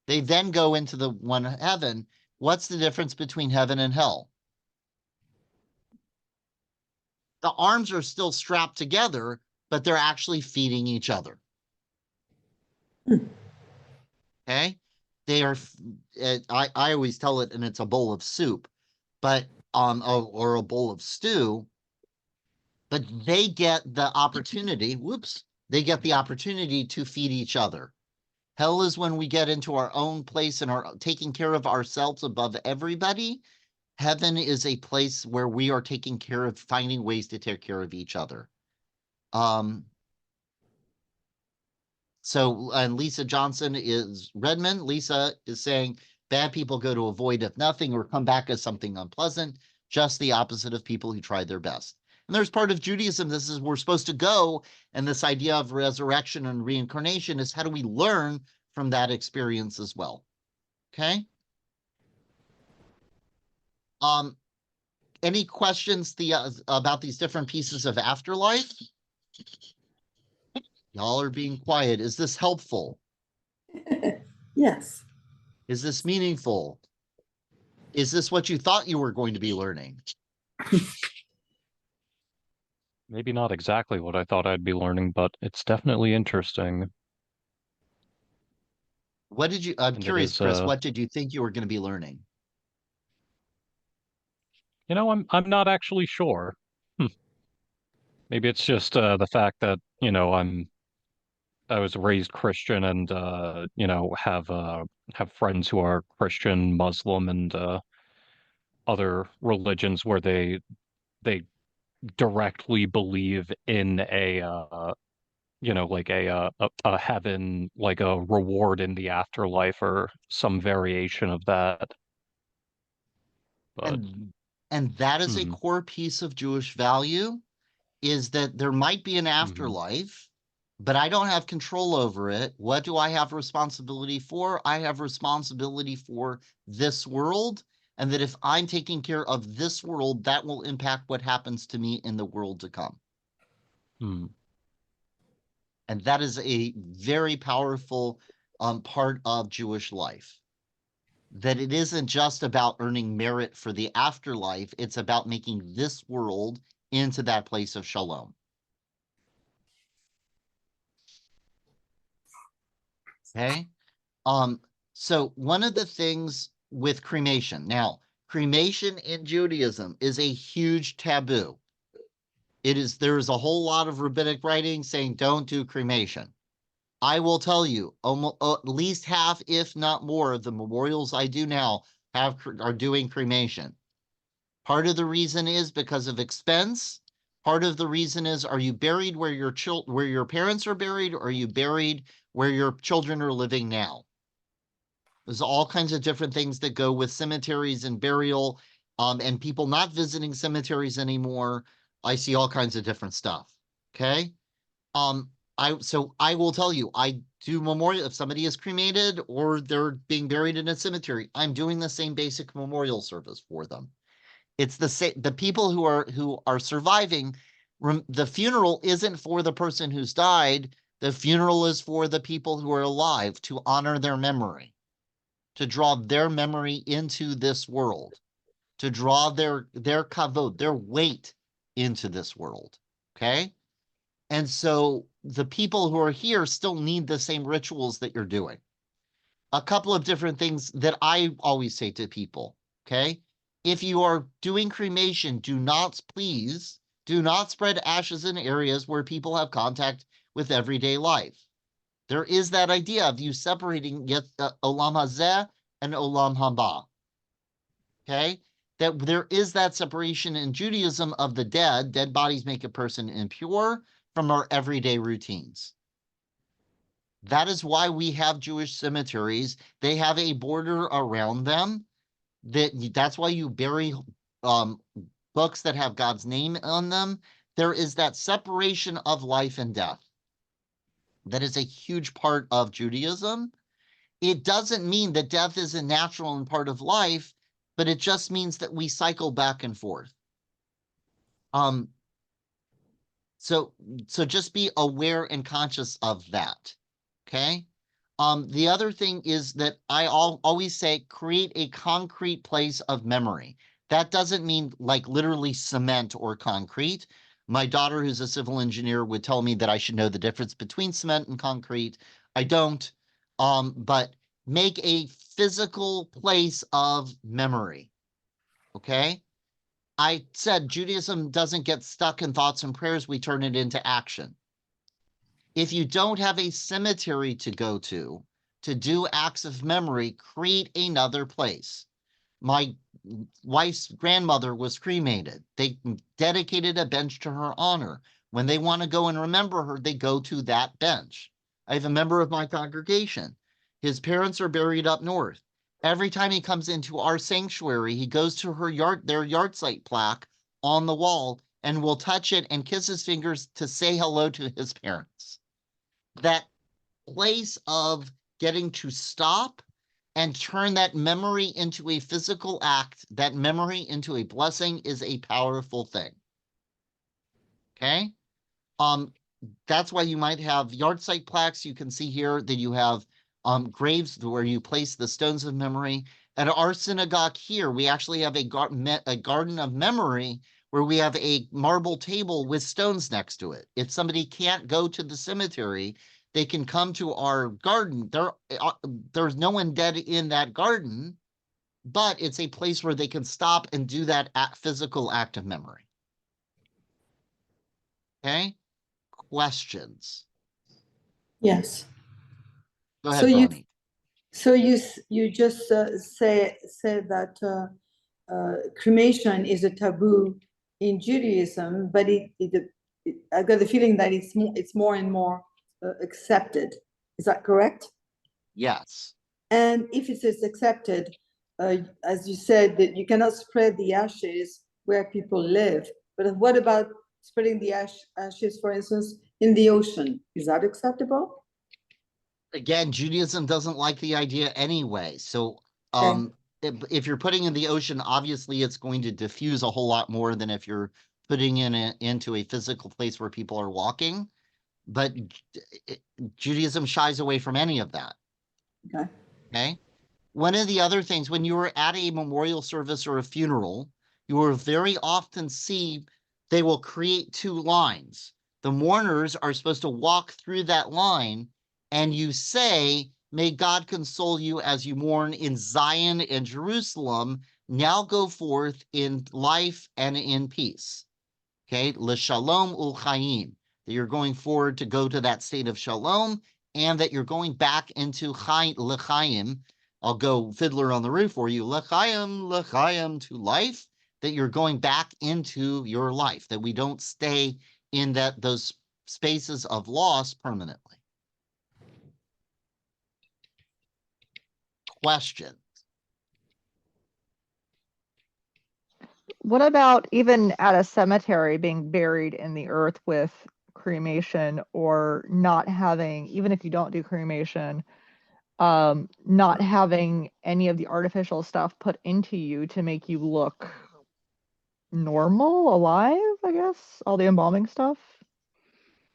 They then go into the one heaven. What's the difference between heaven and hell? The arms are still strapped together, but they're actually feeding each other. Okay? They are, I always tell it, and it's a bowl of soup, but, or a bowl of stew, but they get the opportunity, they get the opportunity to feed each other. Hell is when we get into our own place and are taking care of ourselves above everybody. Heaven is a place where we are taking care of, finding ways to take care of each other. And Lisa Johnson is Redmond. Lisa is saying bad people go to a void of nothing or come back as something unpleasant, just the opposite of people who tried their best. And there's part of Judaism, this is we're supposed to go, and this idea of resurrection and reincarnation is how do we learn from that experience as well. Okay? Any questions about these different pieces of afterlife? Y'all are being quiet. Is this helpful? Yes. Is this meaningful? Is this what you thought you were going to be learning? Maybe not exactly what I thought I'd be learning, but it's definitely interesting. What did you, I'm And it curious, is, Chris, what did you think you were going to be learning? you know, I'm not actually sure. Maybe it's just the fact that, you know, I was raised Christian and you know, have friends who are Christian, Muslim, and other religions where they directly believe in a you know, like a heaven, like a reward in the afterlife or some variation of that. But And that is a hmm, core piece of Jewish value, is that there might be an mhm, afterlife, but I don't have control over it. What do I have responsibility for? I have responsibility for this world, and that if I'm taking care of this world, that will impact what happens to me in the world to come. hmm, And that is a very powerful part of Jewish life. That it isn't just about earning merit for the afterlife, it's about making this world into that place of shalom. Okay? So one of the things with cremation, now, cremation in Judaism is a huge taboo. There's a whole lot of rabbinic writing saying don't do cremation. I will tell you, almost, at least half, if not more, of the memorials I do now are doing cremation. Part of the reason is because of expense. Part of the reason is, are you buried where your parents are buried, or are you buried where your children are living now? There's all kinds of different things that go with cemeteries and burial, and people not visiting cemeteries anymore. I see all kinds of different stuff. Okay. So I will tell you, I do memorial if somebody is cremated or they're being buried in a cemetery. I'm doing the same basic memorial service for them. It's the same. The people who are surviving. The funeral isn't for the person who's died. The funeral is for the people who are alive, to honor their memory, to draw their memory into this world, to draw their kavod, their weight into this world. Okay. And so the people who are here still need the same rituals that you're doing. A couple of different things that I always say to people. Okay. If you are doing cremation, please do not spread ashes in areas where people have contact with everyday life. There is that idea of you separating olam hazeh and olam haba. Okay. That there is that separation in Judaism of the dead. Dead bodies make a person impure from our everyday routines. That is why we have Jewish cemeteries. They have a border around them. That's why you bury books that have God's name on them. There is that separation of life and death. That is a huge part of Judaism. It doesn't mean that death isn't natural and part of life, but it just means that we cycle back and forth. So just be aware and conscious of that. Okay. The other thing is that I always say, create a concrete place of memory. That doesn't mean like literally cement or concrete. My daughter, who's a civil engineer, would tell me that I should know the difference between cement and concrete. I don't. But make a physical place of memory. Okay. I said Judaism doesn't get stuck in thoughts and prayers. We turn it into action. If you don't have a cemetery to go to do acts of memory, create another place. My wife's grandmother was cremated. They dedicated a bench to her honor. When they want to go and remember her, they go to that bench. I have a member of my congregation. His parents are buried up north. Every time he comes into our sanctuary, he goes to their yard site plaque on the wall and will touch it and kiss his fingers to say hello to his parents. That place of getting to stop and turn that memory into a physical act, that memory into a blessing, is a powerful thing. Okay? That's why you might have yard site plaques. You can see here that you have graves where you place the stones of memory. At our synagogue here, we actually have a garden of memory where we have a marble table with stones next to it. If somebody can't go to the cemetery, they can come to our garden. There's no one dead in that garden, but it's a place where they can stop and do that physical act of memory. Okay? Questions? Yes. Go ahead, So you Bonnie. so you just said that cremation is a taboo in Judaism, but I got the feeling that it's more and more accepted. Is that correct? Yes. And if it is accepted, as you said, that you cannot spread the ashes where people live. But what about spreading the ashes, for instance, in the ocean? Is that acceptable? Again, Judaism doesn't like the idea anyway. So Okay. if you're putting in the ocean, obviously it's going to diffuse a whole lot more than if you're putting into a physical place where people are walking. But Judaism shies away from any of that. Okay. Okay. One of the other things, when you were at a memorial service or a funeral, you will very often see they will create two lines. The mourners are supposed to walk through that line, and you say, "May God console you as you mourn in Zion and Jerusalem. Now go forth in life and in peace." Okay, l'shalom ulchaim, that you're going forward to go to that state of shalom, and that you're going back into l'chaim. I'll go Fiddler on the Roof for you. L'chaim, to life, that you're going back into your life, that we don't stay in those spaces of loss permanently. Question. What about even at a cemetery being buried in the earth with cremation, or not having, even if you don't do cremation, not having any of the artificial stuff put into you to make you look normal, alive, I guess, all the embalming stuff?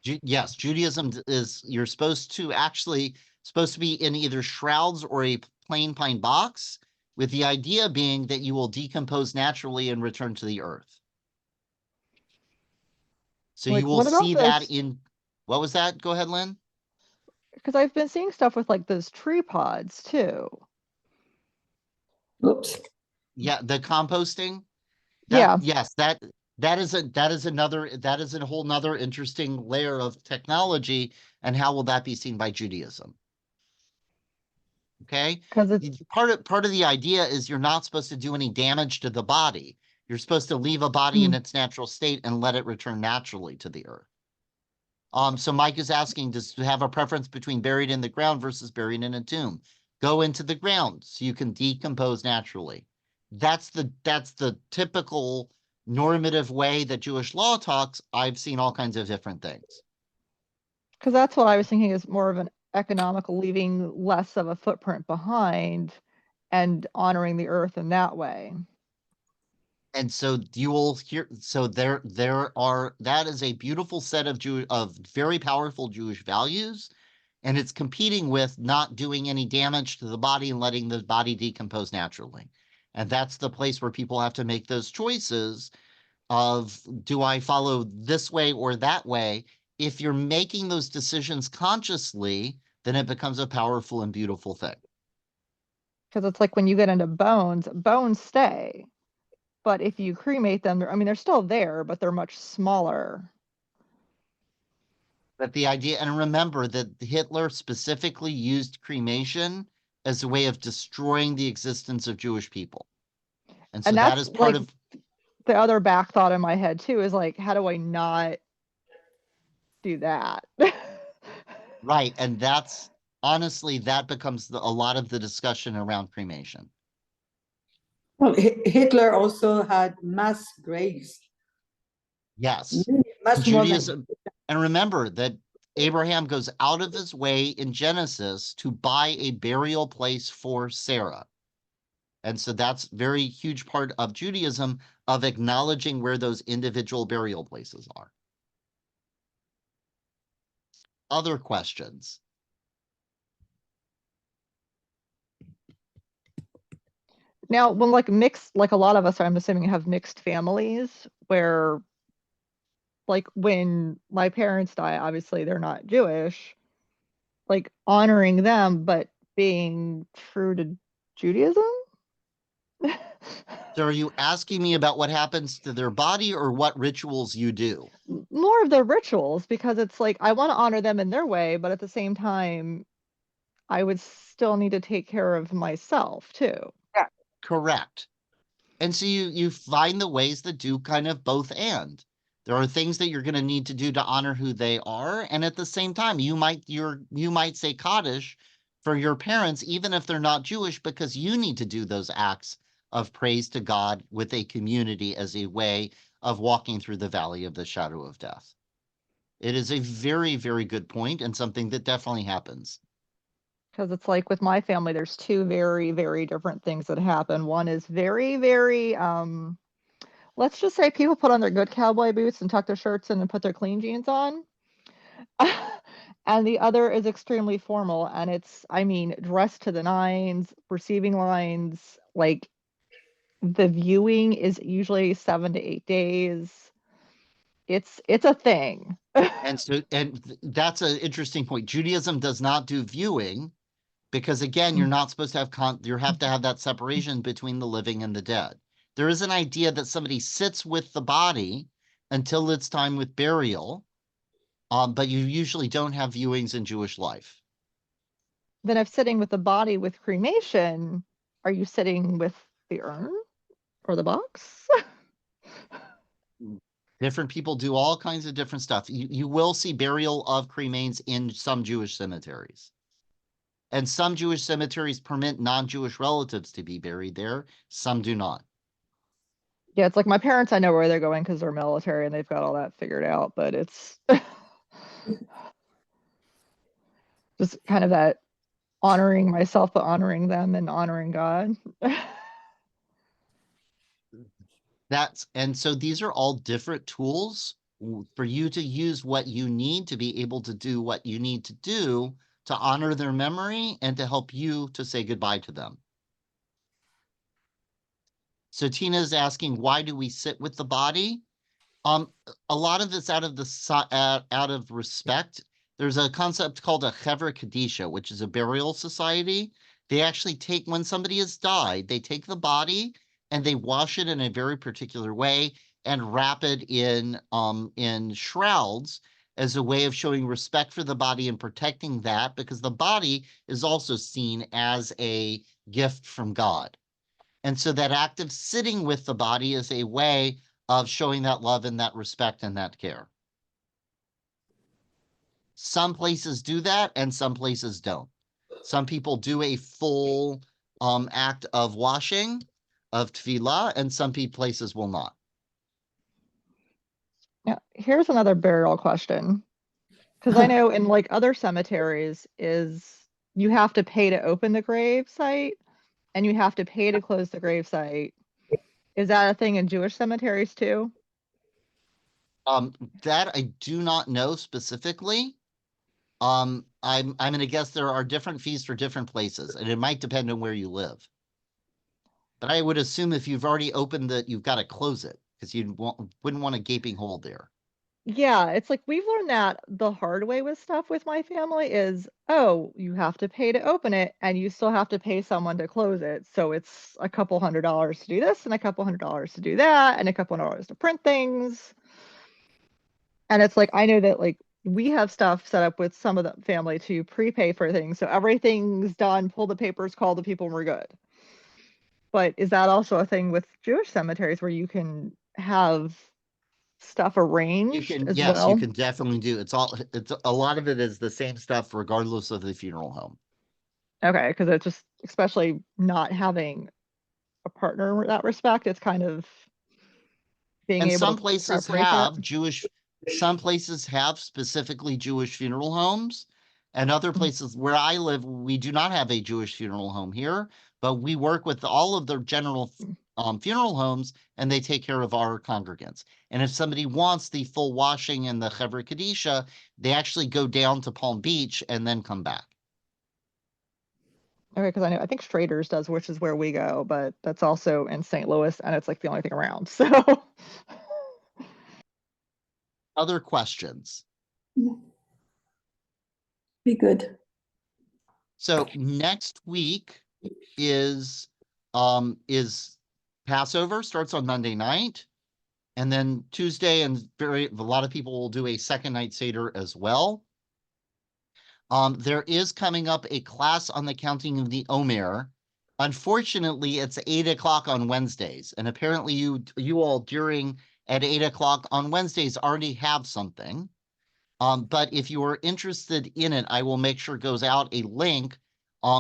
Yes, Judaism is, you're supposed to be in either shrouds or a plain pine box, with the idea being that you will decompose naturally and return to the earth. So Like, you will what about see that this? in, what was that? Go ahead, Lynn. Because I've been seeing stuff with like those tree pods too. Oops. Yeah, the composting. Yeah. Yes, that is a whole nother interesting layer of technology. And how will that be seen by Judaism? Okay, Because it's part of the idea is you're not supposed to do any damage to the body. You're supposed to leave a body in its natural state and let it return naturally to the earth. So Mike is asking, does have a preference between buried in the ground versus buried in a tomb? Go into the ground so you can decompose naturally. That's the typical normative way that Jewish law talks. I've seen all kinds of different things. because that's what I was thinking is more of an economical, leaving less of a footprint behind and honoring the earth in that way. And so you will hear, so there are, that is a beautiful set of very powerful Jewish values, and it's competing with not doing any damage to the body and letting the body decompose naturally. And that's the place where people have to make those choices of, do I follow this way or that way? If you're making those decisions consciously, then it becomes a powerful and beautiful thing. Because it's like when you get into bones, bones stay. But if you cremate them, I mean, they're still there, but they're much smaller. But the idea, and remember that Hitler specifically used cremation as a way of destroying the existence of Jewish people. And so And that that's is part of, the other back thought in my head too, is like, how do I not do that? right. And that's, honestly, that becomes a lot of the discussion around cremation. Well, Hitler also had mass graves. Yes. Much more than Judaism. And remember that Abraham goes out of his way in Genesis to buy a burial place for Sarah. And so that's very huge part of Judaism, of acknowledging where those individual burial places are. Other questions? Now, when like mixed, like a lot of us, I'm assuming, have mixed families where, like, when my parents die, obviously they're not Jewish, like honoring them, but being true to Judaism. So are you asking me about what happens to their body or what rituals you do? More of their rituals, because it's like I want to honor them in their way, but at the same time, I would still need to take care of myself too. Correct. And so you find the ways that do kind of both and. There are things that you're going to need to do to honor who they are, and at the same time, you might say Kaddish for your parents, even if they're not Jewish, because you need to do those acts of praise to God with a community as a way of walking through the valley of the shadow of death. It is a very, very good point and something that definitely happens. Because it's like with my family, there's two very, very different things that happen. One is very, very, let's just say people put on their good cowboy boots and tuck their shirts in and put their clean jeans on. And the other is extremely formal. And it's, I mean, dressed to the nines, receiving lines, like the viewing is usually 7 to 8 days. It's a thing. And so, that's an interesting point. Judaism does not do viewing because, again, you're not supposed to have you have to have that separation between the living and the dead. There is an idea that somebody sits with the body until it's time with burial, but you usually don't have viewings in Jewish life. Then if sitting with the body with cremation, are you sitting with the urn or the box? Different people do all kinds of different stuff. You will see burial of cremains in some Jewish cemeteries. And some Jewish cemeteries permit non-Jewish relatives to be buried there. Some do not. Yeah, it's like my parents, I know where they're going because they're military and they've got all that figured out, but it's just kind of that honoring myself, but honoring them and honoring God. And so these are all different tools for you to use what you need to be able to do what you need to do to honor their memory and to help you to say goodbye to them. So Tina is asking, why do we sit with the body? A lot of it's out of respect. There's a concept called a Chevra Kadisha, which is a burial society. They actually take, when somebody has died, they take the body and they wash it in a very particular way and wrap it in shrouds as a way of showing respect for the body and protecting that, because the body is also seen as a gift from God. And so that act of sitting with the body is a way of showing that love and that respect and that care. Some places do that and some places don't. Some people do a full act of washing, of tefillah, and some places will not. Yeah, here's another burial question. Because I know in like other cemeteries is you have to pay to open the grave site and you have to pay to close the grave site. Is that a thing in Jewish cemeteries too? That I do not know specifically. I'm going to guess there are different fees for different places, and it might depend on where you live. But I would assume if you've already opened it, you've got to close it because wouldn't want a gaping hole there. Yeah, it's like we've learned that the hard way with stuff with my family is, oh, you have to pay to open it and you still have to pay someone to close it. So it's a couple $100 to do this and a couple $100 to do that and a couple $100 to print things. And it's like, I know that like we have stuff set up with some of the family to prepay for things. So everything's done, pull the papers, call the people, and we're good. But is that also a thing with Jewish cemeteries where you can have stuff arranged as Yes, well? you can definitely do. It's a lot of it is the same stuff regardless of the funeral home. Okay, because it's just, especially not having a partner in that respect, it's kind of being And able some to places preparate for have some places have specifically Jewish funeral homes, and other places where I live, we do not have a Jewish funeral home here, but we work with all of the general funeral homes, and they take care of our congregants. And if somebody wants the full washing and the Chevra Kadisha, they actually go down to Palm Beach and then come back. Okay, because I think Strader's does, which is where we go, but that's also in St. Louis, and it's like the only thing around. So Other questions? Be good. So next week is Passover, starts on Monday night. And then Tuesday, and a lot of people will do a second night Seder as well. There is coming up a class on the counting of the Omer. Unfortunately, it's 8 o'clock on Wednesdays. And apparently you all during at 8 o'clock on Wednesdays already have something. But if you are interested in it, I will make sure goes out a link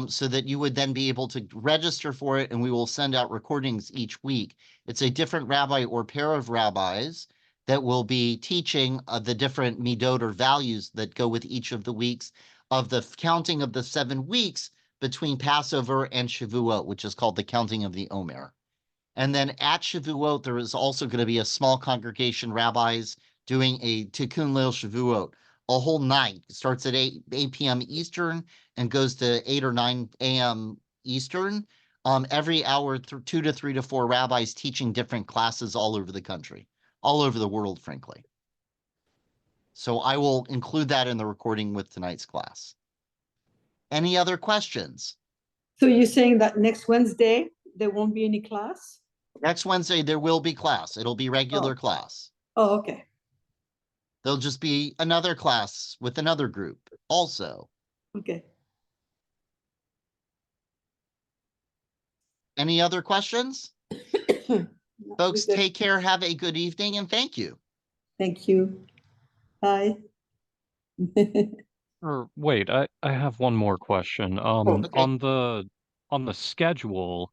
so that you would then be able to register for it, and we will send out recordings each week. It's a different rabbi or pair of rabbis that will be teaching the different midot or values that go with each of the weeks of the counting of the 7 weeks between Passover and Shavuot, which is called the counting of the Omer. And then at Shavuot, there is also going to be a small congregation rabbis doing a Tikkun Leil Shavuot, a whole night. It starts at 8 p.m. Eastern and goes to 8 or 9 a.m. Eastern. Every hour, 2 to 3 to 4 rabbis teaching different classes all over the country, all over the world, frankly. So I will include that in the recording with tonight's class. Any other questions? So you're saying that next Wednesday, there won't be any class? Next Wednesday, there will be class. It'll be regular class. Oh, okay. There'll just be another class with another group also. Okay. Any other questions? Folks, take care, have a good evening, and thank you. Thank you. Bye. Or wait, I have one more question. Okay. On the schedule,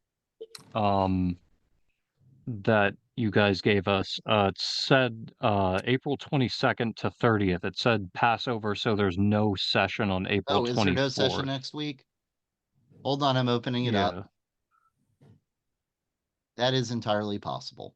that you guys gave us, it said April 22nd to 30th. It said Passover, so there's no session on April Oh, is there no session 24th. next week? Hold on, I'm opening it Yeah. up. That is entirely possible.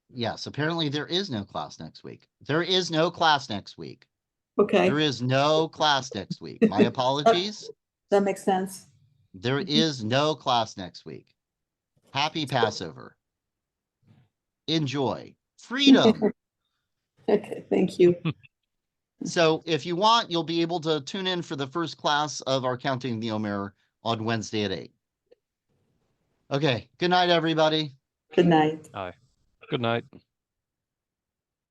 Yes, apparently there is no class next week. There is no class next week. Okay. There is no class next week. My apologies. That makes sense. There is no class next week. Happy Passover. Enjoy. Freedom. Okay, thank you. So if you want, you'll be able to tune in for the first class of our Counting the Omer on Wednesday at 8. Okay. Good night, everybody. Good night. Aye. Good night.